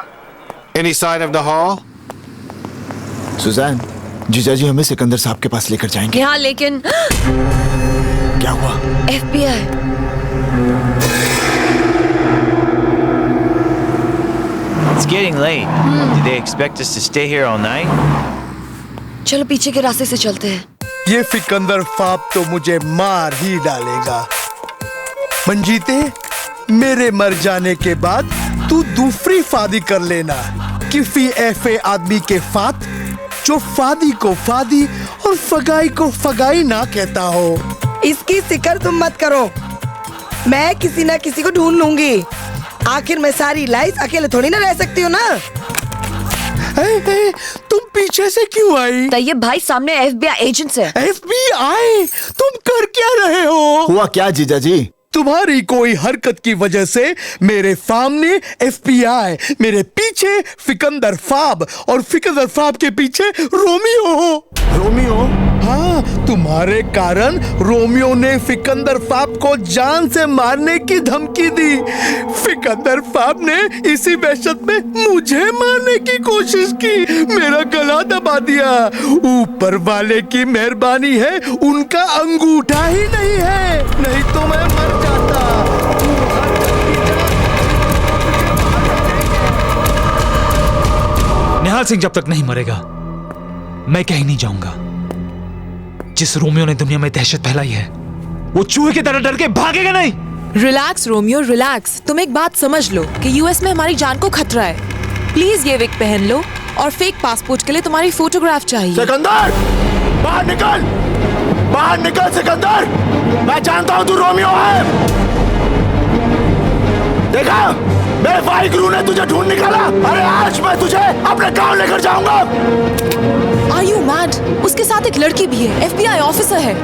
Any sign of Nihal?
Suzanne, जीजाजी हमें सिकंदर साहब के पास लेकर जाएंगे।
यहाँ लेकिन
क्या हुआ?
FBI।
It's getting late. Do they expect us to stay here all night?
चलो पीछे के रास्ते से चलते हैं।
ये सिकंदर फाप तो मुझे मार ही डालेगा। मंजीते, मेरे मर जाने के बाद तू दूसरी फादी कर लेना। किसी ऐसे आदमी के फात जो फादी को फादी और फगाई को फगाई ना कहता हो।
इसकी फिक्र तुम मत करो, मैं किसी ना किसी को ढूंढ लूंगी। आखिर मैं सारी लाइफ अकेले थोड़ी ना रह सकती हूँ ना।
तुम पीछे से क्यों आई?
तैयब भाई सामने FBI एजेंट्स है।
FBI? तुम कर क्या रहे हो?
हुआ क्या जीजाजी?
तुम्हारी कोई हरकत की वजह से मेरे सामने FBI, मेरे पीछे फिकंदर फाब और फिकंदर फाब के पीछे रोमियो हो।
रोमियो?
हाँ, तुम्हारे कारण रोमियो ने फिकंदर फाब को जान से मारने की धमकी दी। फिकंदर फाब ने इसी वहशत में मुझे मारने की कोशिश की, मेरा गला दबा दिया। ऊपर वाले की मेहरबानी है, उनका अंगूठा ही नहीं है, नहीं तो मैं मर जाता।
निहाल सिंह जब तक नहीं मरेगा मैं कहीं नहीं जाऊंगा। जिस रोमियो ने दुनिया में दहशत फैलाई है वो चूहे की तरह डर के भागेगा नहीं।
Relax Romeo, relax. तुम एक बात समझ लो कि यूएस में हमारी जान को खतरा है। प्लीज ये विग पहन लो और फेक पासपोर्ट के लिए तुम्हारी फोटोग्राफ चाहिए।
सिकंदर, बाहर निकल, बाहर निकल सिकंदर। मैं जानता हूँ तू रोमियो है। देखा, मेरे भाई गुरु ने तुझे ढूंढ निकाला। अरे आज मैं तुझे अपने गांव लेकर जाऊंगा।
Are you mad? उसके साथ एक लड़की भी है, FBI ऑफिसर है।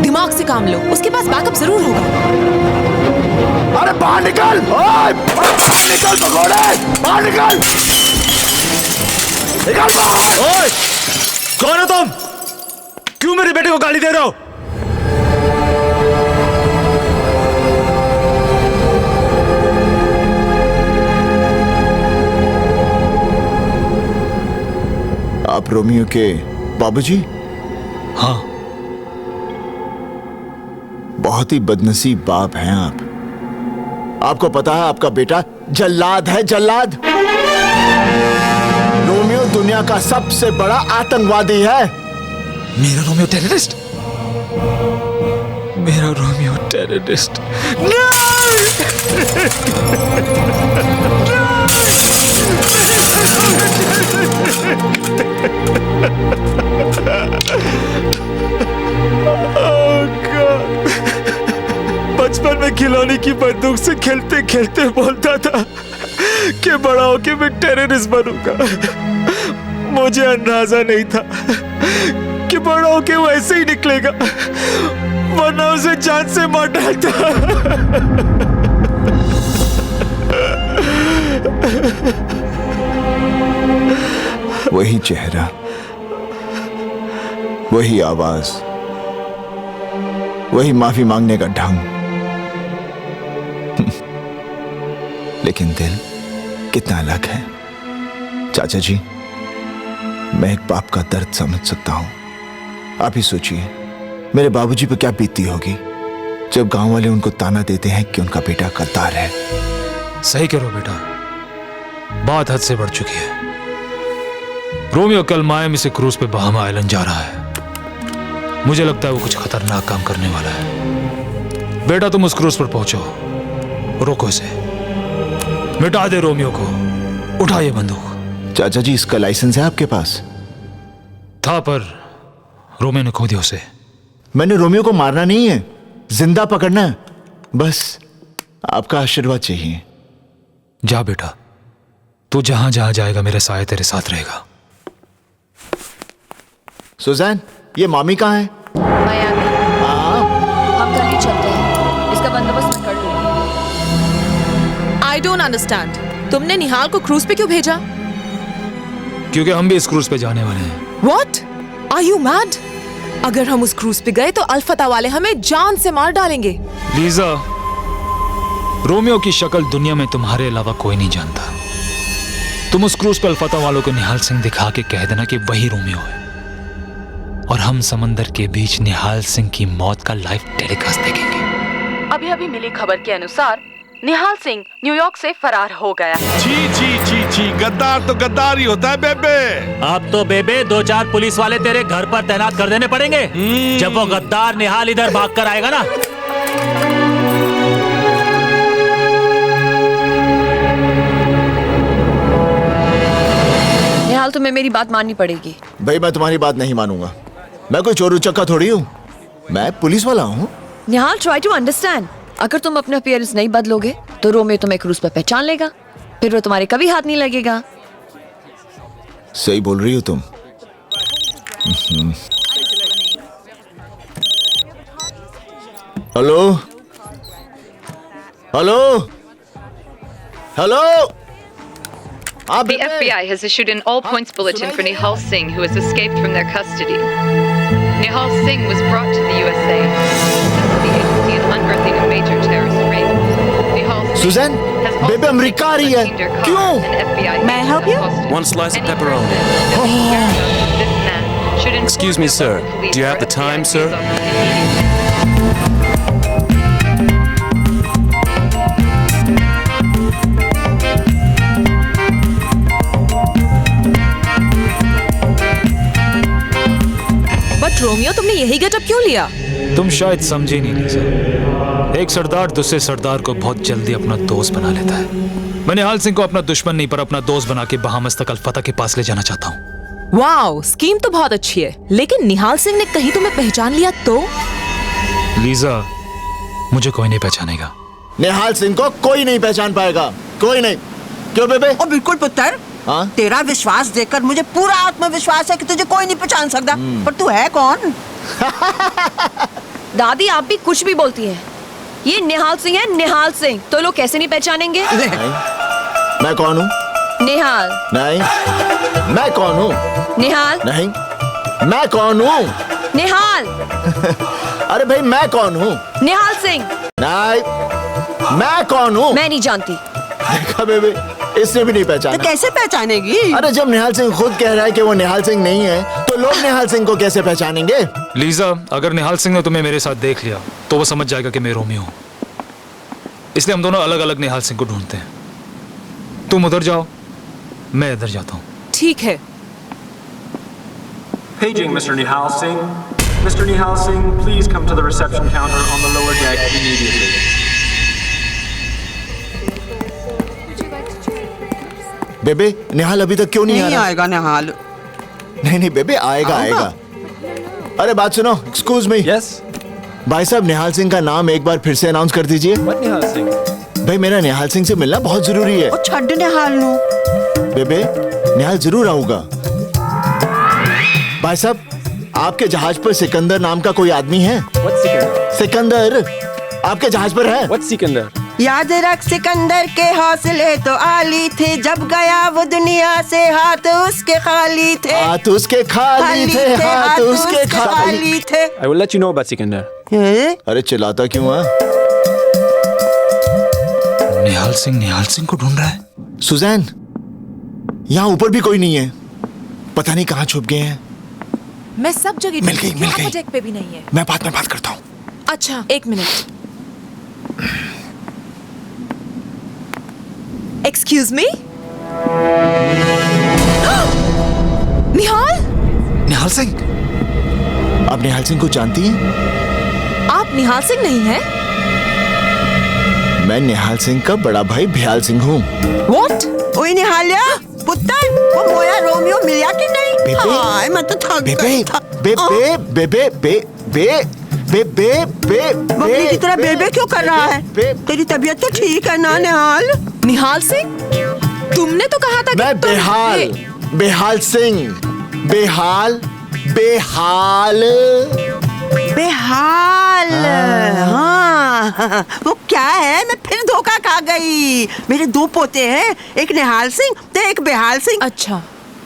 दिमाग से काम लो, उसके पास बैकअप जरूर होगा।
अरे बाहर निकल, ओए, बाहर निकल भगोड़े, बाहर निकल, निकल बाहर।
ओए, कौन हो तुम? क्यों मेरे बेटे को गाली दे रहे हो?
आप रोमियो के बाबूजी?
हाँ।
बहुत ही बदनसीब बाप हैं आप। आपको पता है आपका बेटा जल्लाद है, जल्लाद। रोमियो दुनिया का सबसे बड़ा आतंकवादी है।
मेरा रोमियो टेररिस्ट? मेरा रोमियो टेररिस्ट?
बचपन में खिलौने की बंदूक से खेलते खेलते बोलता था कि बड़ा होके मैं टेररिस्ट बनूंगा। मुझे अंदाजा नहीं था कि बड़ा होके वो ऐसे ही निकलेगा, वरना उसे जान से मार डालता।
वही चेहरा, वही आवाज, वही माफी मांगने का ढंग, लेकिन दिल कितना अलग है। चाचा जी, मैं एक बाप का दर्द समझ सकता हूं। आप ही सोचिए मेरे बाबूजी पे क्या बीतती होगी जब गांव वाले उनको ताना देते हैं कि उनका बेटा गद्दार है।
सही करो बेटा, बात हद से बढ़ चुकी है। रोमियो कल मायामी से क्रूज पे बहामा आइलैंड जा रहा है। मुझे लगता है वो कुछ खतरनाक काम करने वाला है। बेटा तुम उस क्रूज पर पहुंचो, रोको इसे, मिटा दे रोमियो को, उठा ये बंदूक।
चाचा जी, इसका लाइसेंस है आपके पास?
था, पर रोमियो ने खो दिया उसे।
मैंने रोमियो को मारना नहीं है, जिंदा पकड़ना है। बस आपका आशीर्वाद चाहिए।
जा बेटा, तू जहां जहां जाएगा मेरे साए तेरे साथ रहेगा।
सुजैन, ये मामी कहाँ है?
मायामी। हम कल ही चलते हैं, इसका बंदोबस्त मैं कर लूंगी।
I don't understand. तुमने निहाल को क्रूज पे क्यों भेजा?
क्योंकि हम भी इस क्रूज पे जाने वाले हैं।
What? Are you mad? अगर हम उस क्रूज पे गए तो अल्फता वाले हमें जान से मार डालेंगे।
लीजा, रोमियो की शक्ल दुनिया में तुम्हारे अलावा कोई नहीं जानता। तुम उस क्रूज पे अल्फता वालों को निहाल सिंह दिखा के कह देना कि वही रोमियो है, और हम समंदर के बीच निहाल सिंह की मौत का लाइव टेलीकास्ट देखेंगे।
अभी अभी मिली खबर के अनुसार निहाल सिंह न्यूयॉर्क से फरार हो गया है।
जी जी जी जी, गद्दार तो गद्दार ही होता है बेबे।
अब तो बेबे 2-4 पुलिस वाले तेरे घर पर तैनात कर देने पड़ेंगे जब वो गद्दार निहाल इधर भाग कर आएगा ना।
निहाल, तुम्हें मेरी बात माननी पड़ेगी।
भाई, मैं तुम्हारी बात नहीं मानूंगा। मैं कोई चोर उचक्का थोड़ी हूँ, मैं पुलिस वाला हूँ।
निहाल, ट्राई टू अंडरस्टैंड। अगर तुम अपना अपीयरेंस नहीं बदलोगे तो रोमियो तुम्हें क्रूज पर पहचान लेगा, फिर वो तुम्हारे कभी हाथ नहीं लगेगा।
सही बोल रही हो तुम। Hello hello hello.
The FBI has issued an all-points bulletin for Nihal Singh, who has escaped from their custody. Nihal Singh was brought to the USA since the agency is unearthing a major terrorist ring. Nihal Singh
Suzanne, बेबे अमेरिका आ रही है। क्यों?
May I help you?
One slice of pepperoni. Excuse me, sir. Do you have the time, sir?
But Romeo, तुमने यही गेटअप क्यों लिया?
तुम शायद समझे नहीं लीजा। एक सरदार दूसरे सरदार को बहुत जल्दी अपना दोस्त बना लेता है। मैं निहाल सिंह को अपना दुश्मन नहीं पर अपना दोस्त बना के बहामस तक अल्फता के पास ले जाना चाहता हूँ।
वाओ, स्कीम तो बहुत अच्छी है, लेकिन निहाल सिंह ने कहीं तुम्हें पहचान लिया तो?
लीजा, मुझे कोई नहीं पहचानेगा।
निहाल सिंह को कोई नहीं पहचान पाएगा। कोई नहीं। क्यों बेबे?
ओ बिल्कुल पुत्र।
हाँ?
तेरा विश्वास देखकर मुझे पूरा आत्मविश्वास है कि तुझे कोई नहीं पहचान सकता। पर तू है कौन?
दादी आप भी कुछ भी बोलती हैं। ये निहाल सिंह है, निहाल सिंह। तो लोग कैसे नहीं पहचानेंगे?
मैं कौन हूँ?
निहाल।
नहीं। मैं कौन हूँ?
निहाल।
नहीं। मैं कौन हूँ?
निहाल।
अरे भाई मैं कौन हूँ?
निहाल सिंह।
नहीं। मैं कौन हूँ?
मैं नहीं जानती।
देखा बेबे, इसने भी नहीं पहचाना।
तो कैसे पहचानेगी?
अरे जब निहाल सिंह खुद कह रहा है कि वो निहाल सिंह नहीं है, तो लोग निहाल सिंह को कैसे पहचानेंगे?
लीजा, अगर निहाल सिंह ने तुम्हें मेरे साथ देख लिया तो वो समझ जाएगा कि मैं रोमियो हूँ। इसलिए हम दोनों अलग अलग निहाल सिंह को ढूंढते हैं। तुम उधर जाओ, मैं इधर जाता हूँ।
ठीक है।
Paging Mr. Nihal Singh. Mr. Nihal Singh, please come to the reception counter on the lower deck immediately.
बेबे, निहाल अभी तक क्यों नहीं आ रहा?
आएगा निहाल।
नहीं बेबे, आएगा। अरे बात सुनो, एक्सक्यूज मी।
यस
भाई साहब, निहाल सिंह का नाम एक बार फिर से अनाउंस कर दीजिए।
What निहाल सिंह?
भाई मेरा निहाल सिंह से मिलना बहुत जरूरी है।
ओ छड्ड निहाल नु।
बेबे, निहाल जरूर आऊंगा। भाई साहब, आपके जहाज पर सिकंदर नाम का कोई आदमी है?
What सिकंदर?
सिकंदर आपके जहाज पर है?
What सिकंदर?
याद रख सिकंदर के हौसले तो आली थे, जब गया वो दुनिया से हाथ उसके खाली थे।
हाथ उसके खाली थे, हाथ उसके खाली
थे।
I will let you know about Sikandar.
अरे चिल्लाता क्यों है?
निहाल सिंह को ढूंढ रहा है।
सुजैन, यहाँ ऊपर भी कोई नहीं है। पता नहीं कहाँ छुप गए हैं।
मैं सब जगह
मिल गई।
डेक पे भी नहीं है।
मैं बाद में बात करता हूँ।
अच्छा, एक minute. Excuse me.
Nihal Singh.
आप निहाल सिंह को जानती हैं?
आप निहाल सिंह नहीं हैं?
मैं निहाल सिंह का बड़ा भाई भयाल सिंह हूँ।
What? ओए निहालिया, पुत्र, वो मोया रोमियो मिला कि नहीं? हाय, मैं तो थक गई था। बकरी की तरह बेबे क्यों कर रहा है? तेरी तबीयत तो ठीक है ना निहाल?
निहाल सिंह, तुमने तो कहा था कि
मैं बेहाल सिंह। बेहाल। हाँ,
वो क्या है? मैं फिर धोखा खा गई। मेरे दो पोते हैं, एक निहाल सिंह तो एक बेहाल सिंह।
अच्छा,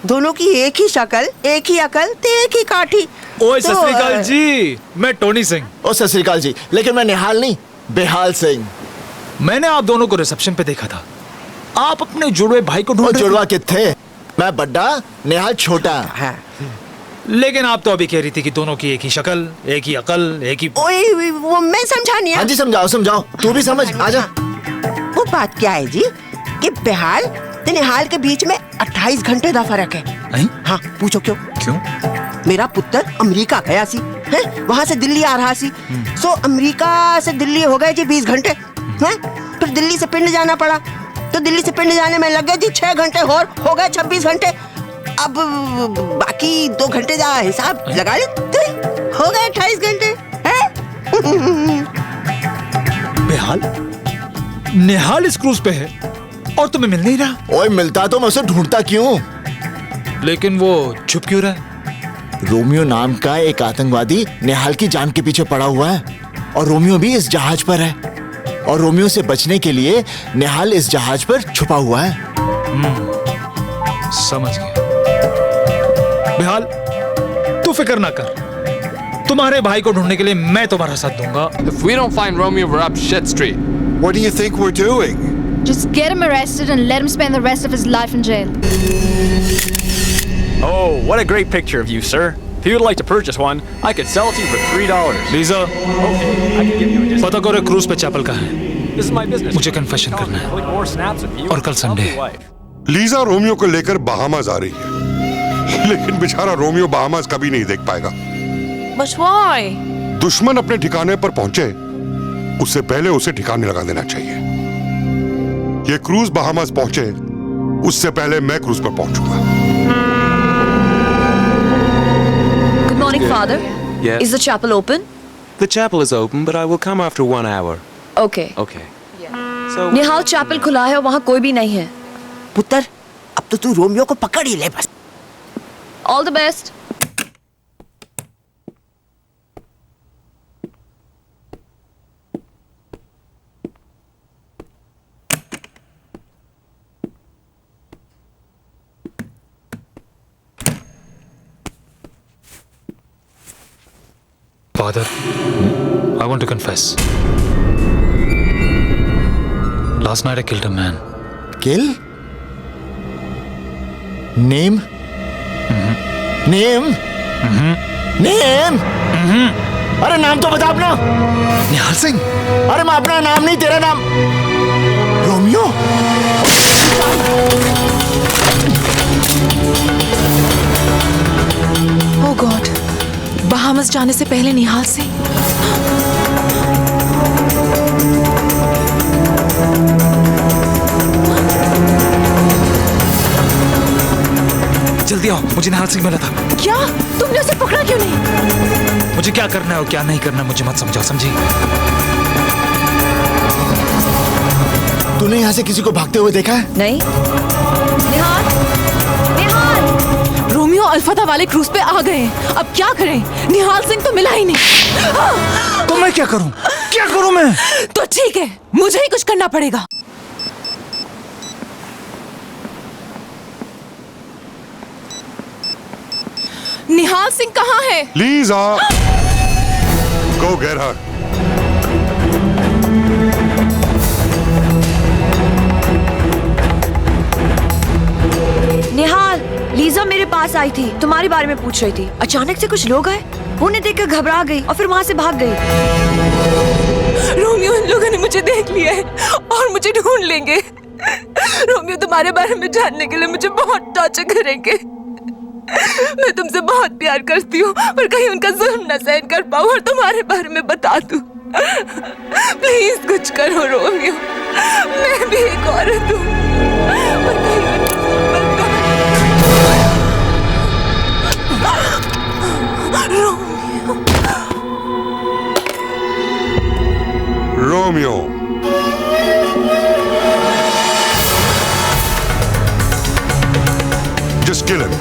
दोनों की एक ही शक्ल, एक ही अकल, तो एक ही काठी।
ओए सत श्री अकाल जी, मैं टोनी सिंह।
ओ सत श्री अकाल जी, लेकिन मैं निहाल नहीं, बेहाल सिंह।
मैंने आप दोनों को रिसेप्शन पे देखा था। आप अपने जुड़वे भाई को ढूंढ रहे थे।
जुड़वा कितने? मैं बड्डा, निहाल छोटा है।
लेकिन आप तो अभी कह रही थी कि दोनों की एक ही शक्ल, एक ही अकल, एक ही।
ओए, वो मैं समझा नहीं।
हाँ जी, समझाओ। तू भी समझ, आजा।
वो बात क्या है जी कि बेहाल तो निहाल के बीच में 28 घंटे का फर्क है। हाँ, पूछो क्यों? मेरा पुत्र अमेरिका गया सी, है? वहाँ से दिल्ली आ रहा सी। सो अमेरिका से दिल्ली हो गए जी 20 घंटे, हैं? फिर दिल्ली से पिंड जाना पड़ा, तो दिल्ली से पिंड जाने में लग गए जी 6 घंटे और हो गए 26 घंटे। अब बाकी 2 घंटे का हिसाब लगा ले, हो गए 28 घंटे।
निहाल इस क्रूज पे है और तुम्हें मिल नहीं रहा।
ओए, मिलता तो मैं उसे ढूंढता क्यों?
लेकिन वो छुप क्यों रहा है?
रोमियो नाम का एक आतंकवादी निहाल की जान के पीछे पड़ा हुआ है, और रोमियो भी इस जहाज पर है, और रोमियो से बचने के लिए निहाल इस जहाज पर छुपा हुआ है।
समझ गया। बेहाल, तू फिक्र ना कर, तुम्हारे भाई को ढूंढने के लिए मैं तुम्हारा साथ दूंगा।
If we don't find Romeo, we're up shit street.
What do you think we're doing?
Just get him arrested and let him spend the rest of his life in jail.
Oh, what a great picture of you, sir. If you would like to purchase one, I could sell it to you for $3.
Lisa,
Okay, I can give you a discount.
पता करो क्रूज पे चैपल का है।
This is my business.
मुझे कन्फेशन करना है।
Click more snaps of you.
और कल संडे है।
लीजा रोमियो को लेकर बहामास आ रही है, लेकिन बेचारा रोमियो बहामास कभी नहीं देख पाएगा।
But why?
दुश्मन अपने ठिकाने पर पहुंचे, उससे पहले उसे ठिकाने लगा देना चाहिए। ये क्रूज बहामास पहुंचे, उससे पहले मैं क्रूज पर पहुंचूंगा।
Good morning, Father.
Yes.
Is the chapel open?
The chapel is open, but I will come after 1 hour.
Okay.
Okay.
Nihal chapel खुला है और वहाँ कोई भी नहीं है।
पुत्र, अब तो तू रोमियो को पकड़ ही ले बस।
All the best.
Father, I want to confess. Last night I killed a man.
Kill? Name? Name? Name? अरे नाम तो बता अपना।
निहाल सिंह।
अरे मैं अपना नाम नहीं, तेरा नाम। रोमियो?
Oh God, बहामस जाने से पहले निहाल सिंह।
जल्दी आओ, मुझे निहाल सिंह मिला था।
क्या? तुमने उसे पकड़ा क्यों नहीं?
मुझे क्या करना है और क्या नहीं करना मुझे मत समझाओ, समझी?
तूने यहाँ से किसी को भागते हुए देखा है?
नहीं। निहाल, निहाल।
रोमियो अल्फाता वाले क्रूज पे आ गए हैं। अब क्या करें? निहाल सिंह तो मिला ही नहीं।
तो मैं क्या करूं? क्या करूं मैं?
तो ठीक है, मुझे ही कुछ करना पड़ेगा। निहाल सिंह कहाँ है?
Lisa, go get her.
निहाल, लीजा मेरे पास आई थी, तुम्हारे बारे में पूछ रही थी। अचानक से कुछ लोग आए, उन्हें देखकर घबरा गई और फिर वहाँ से भाग गई।
रोमियो, इन लोगों ने मुझे देख लिया है और मुझे ढूंढ लेंगे। रोमियो तुम्हारे बारे में जानने के लिए मुझे बहुत टॉर्चर करेंगे। मैं तुमसे बहुत प्यार करती हूँ, पर कहीं उनका जुल्म न सहन कर पाऊँ और तुम्हारे बारे में बता दूँ। प्लीज कुछ करो रोमियो, मैं भी एक औरत हूँ। पर कहीं
Romeo. Just kill him.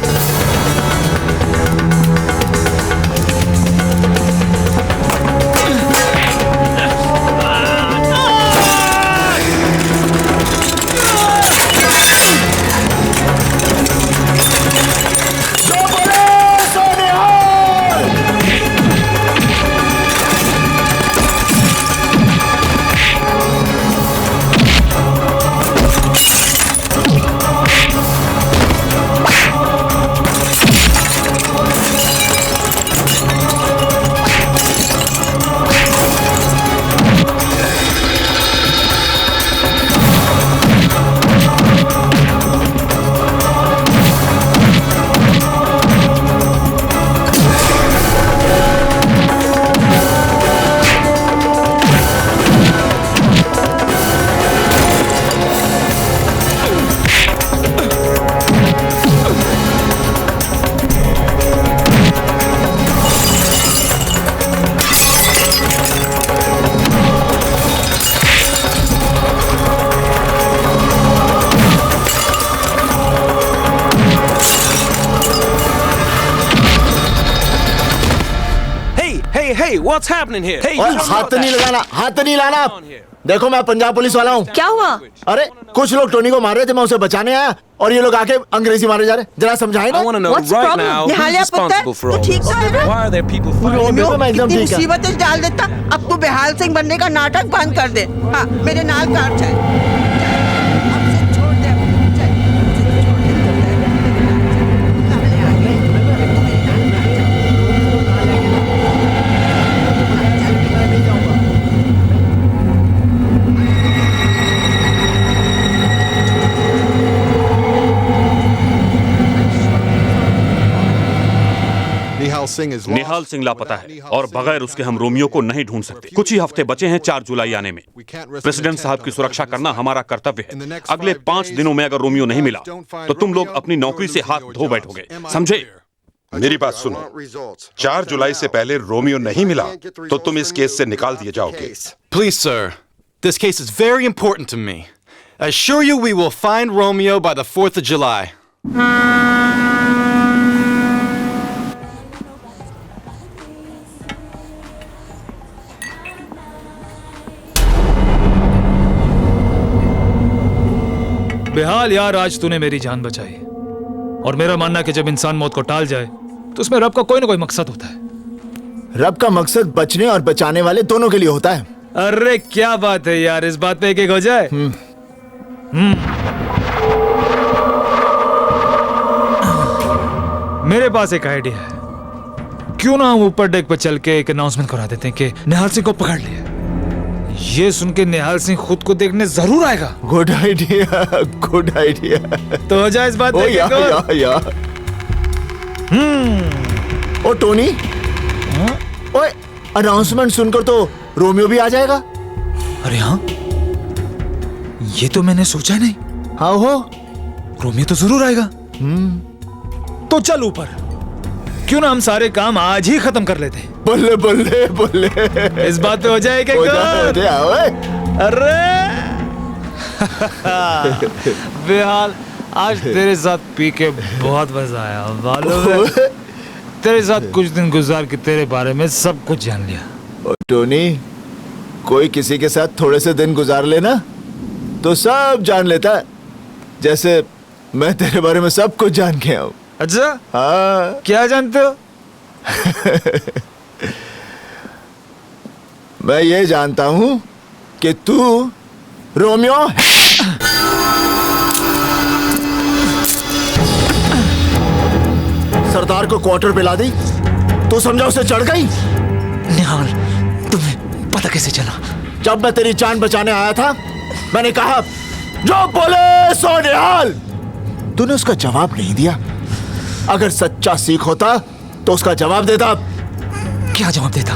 Hey, what's happening here? Hey,
और हाथ नहीं लगाना, हाथ नहीं लाना। देखो मैं पंजाब पुलिस वाला हूँ।
क्या हुआ?
अरे कुछ लोग टोनी को मार रहे थे, मैं उसे बचाने आया और ये लोग आके अंग्रेजी मारे जा रहे। जरा समझाए ना।
I want to know right now who's responsible for all
ठीक
this. Why are there people fighting?
Romeo,
मैं एकदम
कितनी
ठीक है।
मुसीबत डाल देता। अब तू बेहाल सिंह बनने का नाटक बंद कर दे। हाँ, मेरे नाल काट जाए।
निहाल सिंह लापता है और बगैर उसके हम रोमियो को नहीं ढूंढ सकते। कुछ ही हफ्ते बचे हैं 4 जुलाई आने में। प्रेसिडेंट साहब की सुरक्षा करना हमारा कर्तव्य है। अगले 5 दिनों में अगर रोमियो नहीं मिला तो तुम लोग अपनी नौकरी से हाथ धो बैठोगे, समझे?
मेरी बात सुनो, 4 जुलाई से पहले रोमियो नहीं मिला तो तुम इस केस से निकाल दिए जाओगे।
Please, sir.
This case is very important to me. I assure you we will find Romeo by the 4th of July.
बेहाल यार, आज तूने मेरी जान बचाई। और मेरा मानना है कि जब इंसान मौत को टाल जाए तो उसमें रब का कोई ना कोई मकसद होता है।
रब का मकसद बचने और बचाने वाले दोनों के लिए होता है।
अरे क्या बात है यार, इस बात पे एक हो जाए। मेरे पास एक आइडिया है। क्यों ना हम ऊपर डेक पर चल के एक अनाउंसमेंट करा देते हैं कि निहाल सिंह को पकड़ लिया। ये सुन के निहाल सिंह खुद को देखने जरूर आएगा।
Good idea, good idea.
तो हो जाए इस बात पे।
ओ टोनी, ओए अनाउंसमेंट सुनकर तो रोमियो भी आ जाएगा।
अरे हाँ, ये तो मैंने सोचा नहीं।
हाँ हो,
रोमियो तो जरूर आएगा। तो चल ऊपर, क्यों ना हम सारे काम आज ही खत्म कर लेते।
बल्ले बल्ले बल्ले,
इस बात पे हो जाए क्या? अरे बेहाल, आज तेरे साथ पी के बहुत मजा आया। मालूम है, तेरे साथ कुछ दिन गुजार के तेरे बारे में सब कुछ जान लिया।
टोनी, कोई किसी के साथ थोड़े से दिन गुजार लेना तो सब जान लेता है। जैसे मैं तेरे बारे में सब कुछ जान के आऊं।
अच्छा?
हाँ।
क्या जानते हो?
मैं ये जानता हूं कि तू रोमियो है। सरदार को क्वार्टर पे ला दी तो समझा उसे चढ़ गई।
निहाल, तुम्हें पता कैसे चला?
जब मैं तेरी जान बचाने आया था, मैंने कहा जो बोले सो निहाल। तूने उसका जवाब नहीं दिया। अगर सच्चा सिख होता तो उसका जवाब देता।
क्या जवाब देता?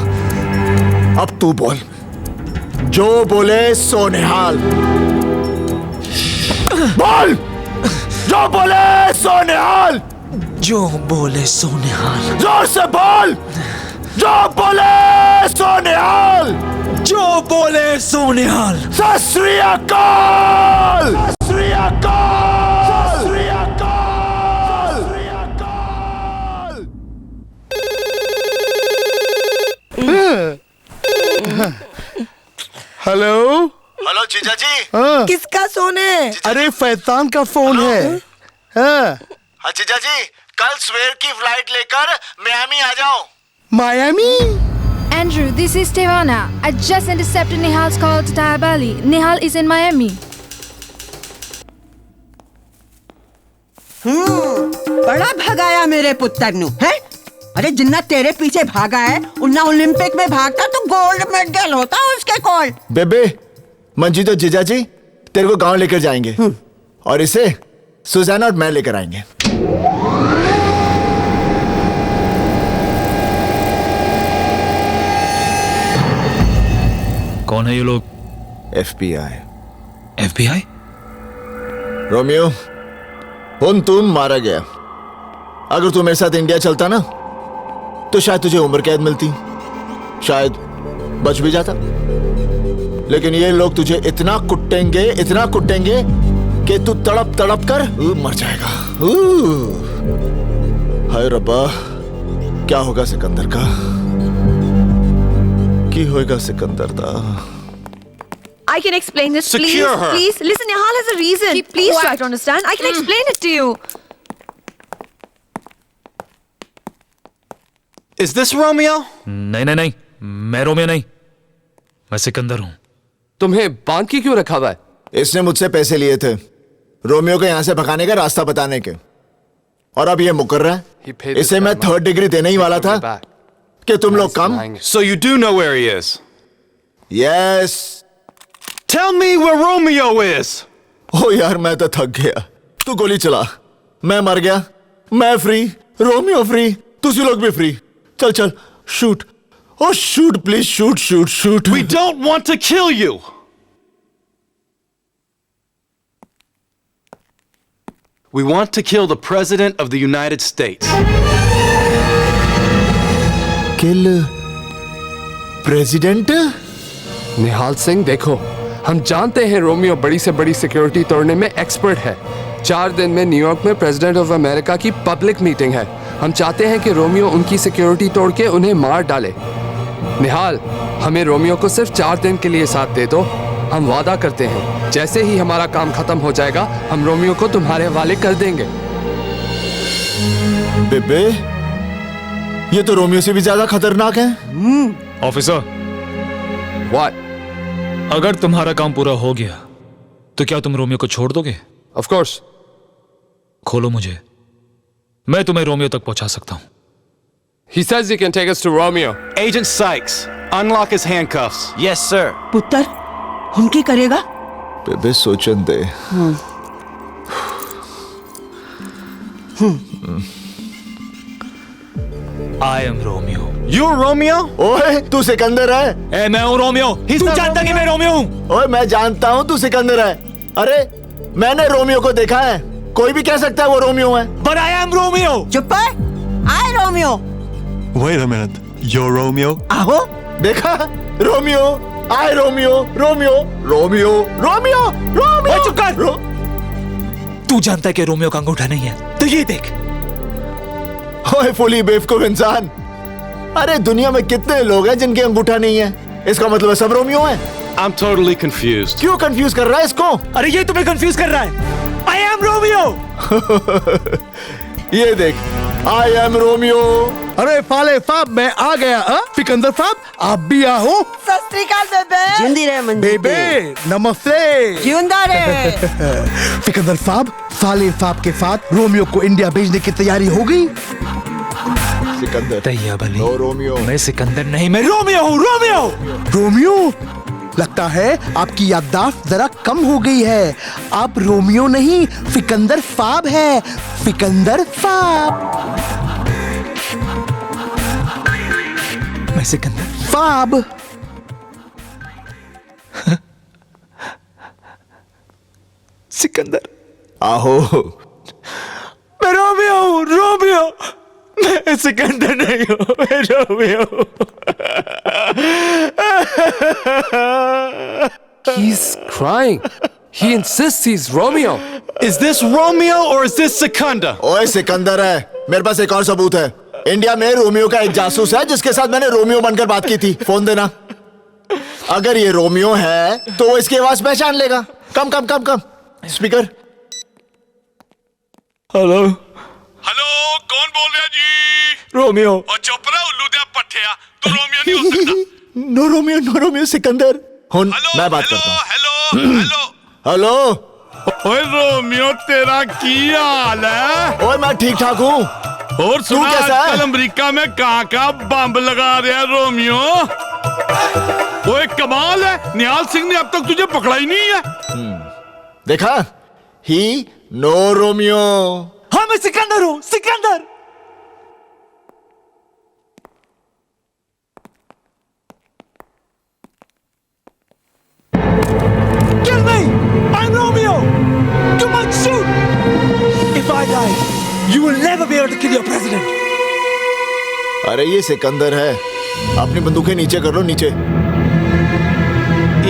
अब तू बोल, जो बोले सो निहाल। बोल, जो बोले सो निहाल।
जो बोले सो निहाल।
जोर से बोल, जो बोले सो निहाल।
जो बोले सो निहाल।
सत श्री अकाल। सत श्री अकाल। सत श्री अकाल।
हेलो
हेलो जीजा जी।
हाँ।
किसका सोने?
अरे फैतान का फोन है। हाँ।
हाँ जीजा जी, कल सवेर की फ्लाइट लेकर मियामी आ जाओ।
Miami?
Andrew, this is Tehana. I just intercepted Nihal's call to Diabali. Nihal is in Miami.
बड़ा भगाया मेरे पुत्र नु, है? अरे जिन्ना तेरे पीछे भागा है, उन्ना ओलंपिक में भागता तो गोल्ड मेडल होता उसके कॉल।
बेबे, मंजी तो जीजा जी तेरे को गांव लेकर जाएंगे और इसे सुजाना और मैं लेकर आएंगे।
कौन है ये लोग?
FBI।
FBI?
रोमियो, उन तुम मारा गया। अगर तू मेरे साथ इंडिया चलता ना तो शायद तुझे उम्र कैद मिलती, शायद बच भी जाता। लेकिन ये लोग तुझे इतना कुटेंगे कि तू तड़प तड़प कर मर जाएगा। हाय रब्बा, क्या होगा सिकंदर का? की होगा सिकंदर दा?
I can explain this, please.
Secure her.
Please, listen, Nihal has a reason. Please try to understand. I can explain it to you.
Is this Romeo?
नहीं नहीं नहीं, मैं रोमियो नहीं, मैं सिकंदर हूँ।
तुम्हें बांध के क्यों रखा हुआ है?
इसने मुझसे पैसे लिए थे रोमियो को यहाँ से भगाने का रास्ता बताने के, और अब ये मुकर रहा है। इसे मैं 3rd डिग्री देने ही वाला था कि तुम लोग कम।
So you do know where he is?
Yes.
Tell me where Romeo is.
ओ यार, मैं तो थक गया। तू गोली चला, मैं मर गया, मैं फ्री, रोमियो फ्री, तुझे लोग भी फ्री। चल चल, shoot. Oh, shoot, please, shoot, shoot, shoot.
We don't want to kill you. We want to kill the President of the United States.
Kill President?
निहाल सिंह, देखो, हम जानते हैं रोमियो बड़ी से बड़ी सिक्योरिटी तोड़ने में एक्सपर्ट है। 4 दिन में न्यूयॉर्क में प्रेसिडेंट ऑफ अमेरिका की पब्लिक मीटिंग है। हम चाहते हैं कि रोमियो उनकी सिक्योरिटी तोड़ के उन्हें मार डाले। निहाल, हमें रोमियो को सिर्फ 4 दिन के लिए साथ दे दो। हम वादा करते हैं जैसे ही हमारा काम खत्म हो जाएगा हम रोमियो को तुम्हारे हवाले कर देंगे।
बेबे, ये तो रोमियो से भी ज्यादा खतरनाक है।
Officer,
What?
अगर तुम्हारा काम पूरा हो गया तो क्या तुम रोमियो को छोड़ दोगे?
Of course.
खोलो मुझे, मैं तुम्हें रोमियो तक पहुंचा सकता हूं।
He says he can take us to Romeo.
Agent Sykes, unlock his handcuffs. Yes, sir.
पुत्र, उनकी करेगा?
बेबे सोचन दे।
I am Romeo.
You're Romeo?
ओए, तू सिकंदर है।
ए, मैं हूं रोमियो। तू जानता कि मैं रोमियो हूं?
ओए, मैं जानता हूं तू सिकंदर है। अरे, मैंने रोमियो को देखा है। कोई भी कह सकता है वो रोमियो है।
But I am Romeo.
चुप है? I Romeo.
Wait a minute. You're Romeo?
आहो, देखा? Romeo, I Romeo, Romeo, Romeo, Romeo, Romeo.
चुप कर। तू जानता है कि रोमियो का अंगूठा नहीं है, तो ये देख।
ओए फुली बेवकूफ इंसान, अरे दुनिया में कितने लोग हैं जिनके अंगूठा नहीं है? इसका मतलब है सब रोमियो हैं?
I'm totally confused.
क्यों कंफ्यूज कर रहा है इसको?
अरे ये तुम्हें कंफ्यूज कर रहा है। I am Romeo.
ये देख, I am Romeo.
अरे फाले फाब, मैं आ गया। सिकंदर फाब, आप भी आओ।
सत श्री अकाल बेबे।
जिंदी रहे मंजी।
बेबे, नमस्ते।
जिंदा रहे।
सिकंदर फाब, फाले फाब के साथ रोमियो को इंडिया भेजने की तैयारी हो गई।
सिकंदर
तैयाब अली।
No Romeo.
मैं सिकंदर नहीं, मैं रोमियो हूँ। रोमियो।
रोमियो? लगता है आपकी याददाश्त जरा कम हो गई है। आप रोमियो नहीं, सिकंदर फाब है। सिकंदर फाब।
मैं सिकंदर
फाब।
सिकंदर।
आहो,
मैं रोमियो हूँ। रोमियो। मैं सिकंदर नहीं हूँ, मैं रोमियो हूँ।
He's crying. He insists he's Romeo.
Is this Romeo or is this Sikandar?
ओए सिकंदर है। मेरे पास एक और सबूत है। इंडिया में रोमियो का एक जासूस है जिसके साथ मैंने रोमियो बनकर बात की थी। फोन देना। अगर ये रोमियो है तो वो इसकी आवाज पहचान लेगा। कम कम कम कम स्पीकर।
हेलो
हेलो, कौन बोल रहा जी?
रोमियो।
और चुप रहा उल्लू दे पट्टिया, तू रोमियो नहीं हो सकता।
No Romeo, no Romeo, Sikandar. मैं बात करता हूँ।
Hello hello
hello.
ओए रोमियो, तेरा की हाल है?
ओए मैं ठीक ठाक हूँ।
और सुना,
कैसा है?
आजकल अमेरिका में कहाँ बम लगा रहा है रोमियो। ओए कमाल है, निहाल सिंह ने अब तक तुझे पकड़ा ही नहीं है।
देखा? ही नो रोमियो।
हाँ, मैं सिकंदर हूँ। Sikandar. Kill me! I'm Romeo! You might shoot! If I die, you will never be able to kill your president.
अरे ये सिकंदर है। अपनी बंदूकें नीचे कर लो, नीचे।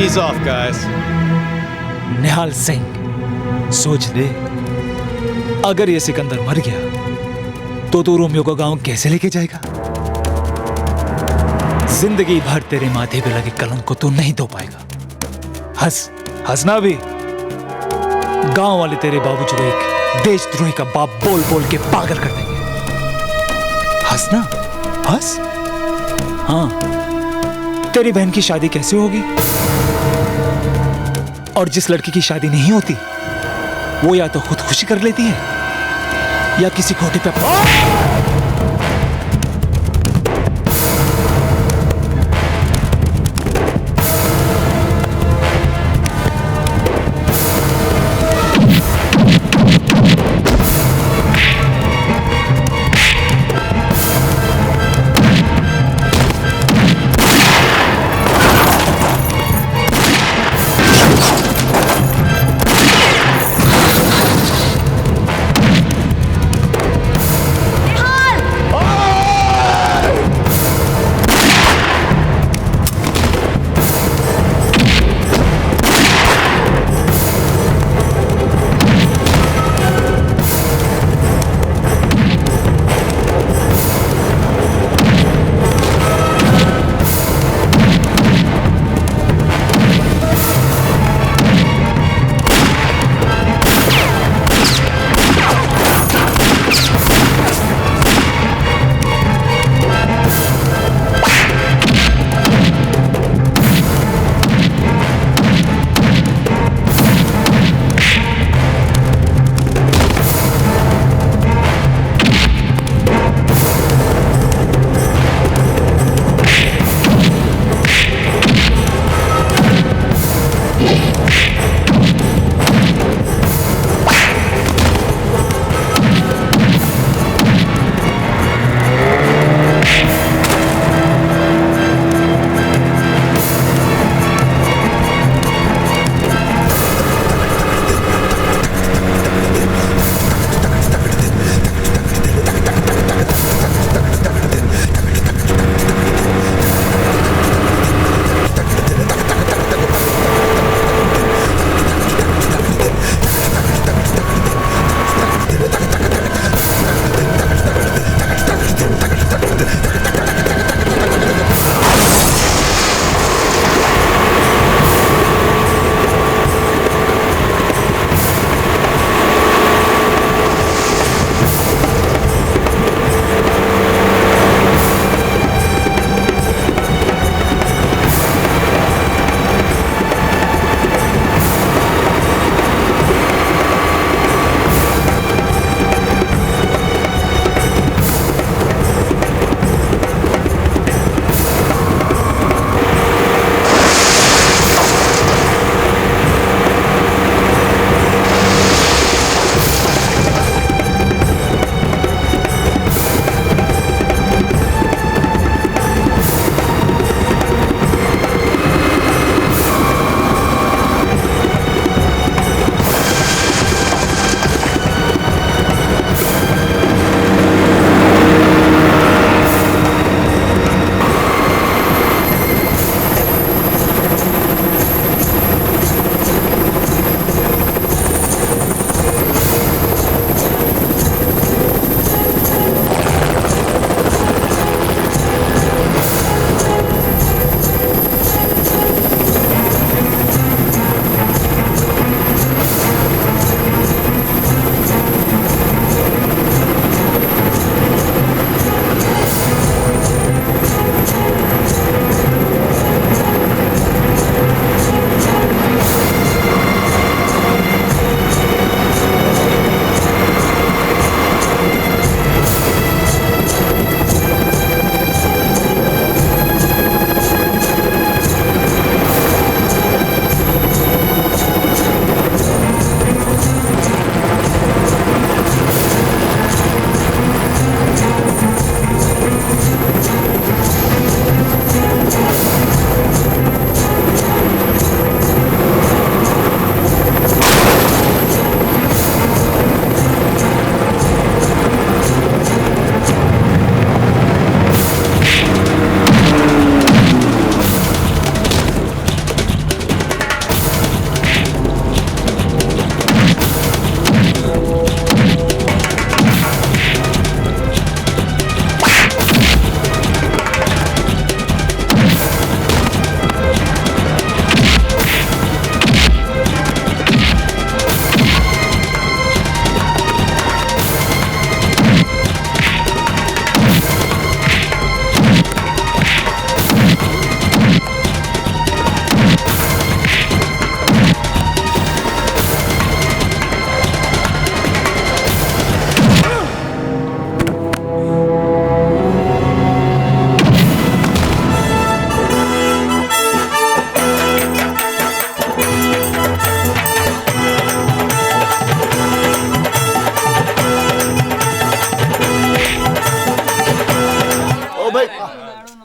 Ease off, guys.
निहाल सिंह, सोच ले, अगर ये सिकंदर मर गया तो तू रोमियो को गांव कैसे लेके जाएगा? जिंदगी भर तेरे माथे पे लगे कलंक को तू नहीं धो पाएगा। हंसना भी। गांव वाले तेरे बाबूजी को एक देशद्रोही का बाप बोल बोल के पागल कर देंगे। हंसना, हंस। हाँ, तेरी बहन की शादी कैसे होगी? और जिस लड़की की शादी नहीं होती वो या तो खुदकुशी कर लेती है या किसी खोटे पे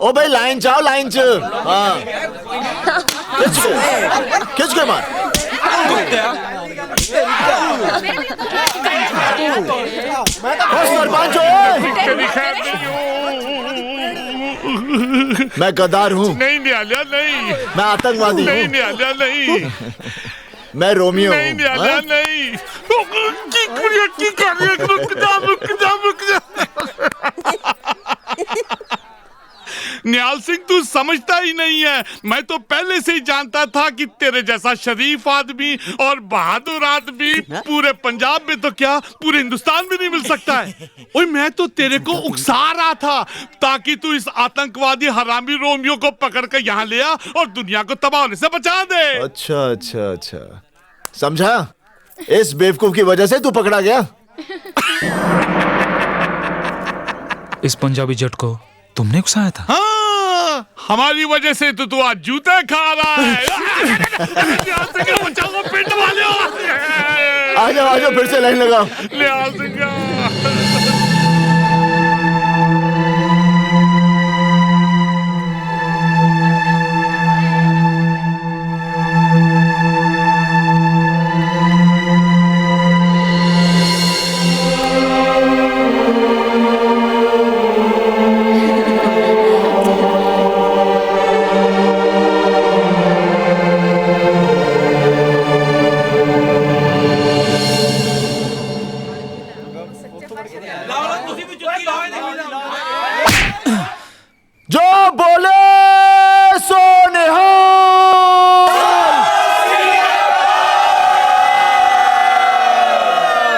ओ भाई लाइन चाओ लाइन च हाँ खिंच के मार सरपंच मैं गद्दार हूँ।
नहीं निहालिया नहीं।
मैं आतंकवादी हूँ।
नहीं निहालिया नहीं।
मैं रोमियो
नहीं निहालिया नहीं। की कर रही है? रुक जा। निहाल सिंह तू समझता ही नहीं है। मैं तो पहले से ही जानता था कि तेरे जैसा शरीफ आदमी और बहादुर आदमी पूरे पंजाब में तो क्या पूरे हिंदुस्तान में नहीं मिल सकता है। ओए मैं तो तेरे को उकसा रहा था ताकि तू इस आतंकवादी हरामी रोमियो को पकड़ कर यहाँ ले आ और दुनिया को तबाह होने से बचा दे।
अच्छा समझा? इस बेवकूफ की वजह से तू पकड़ा गया।
इस पंजाबी जट को तुमने उकसाया था?
हाँ, हमारी वजह से तो तू आज जूते खा रहा है। बचाओ पिंड वाले।
आ जाओ फिर से लाइन लगाओ।
निहाल सिंह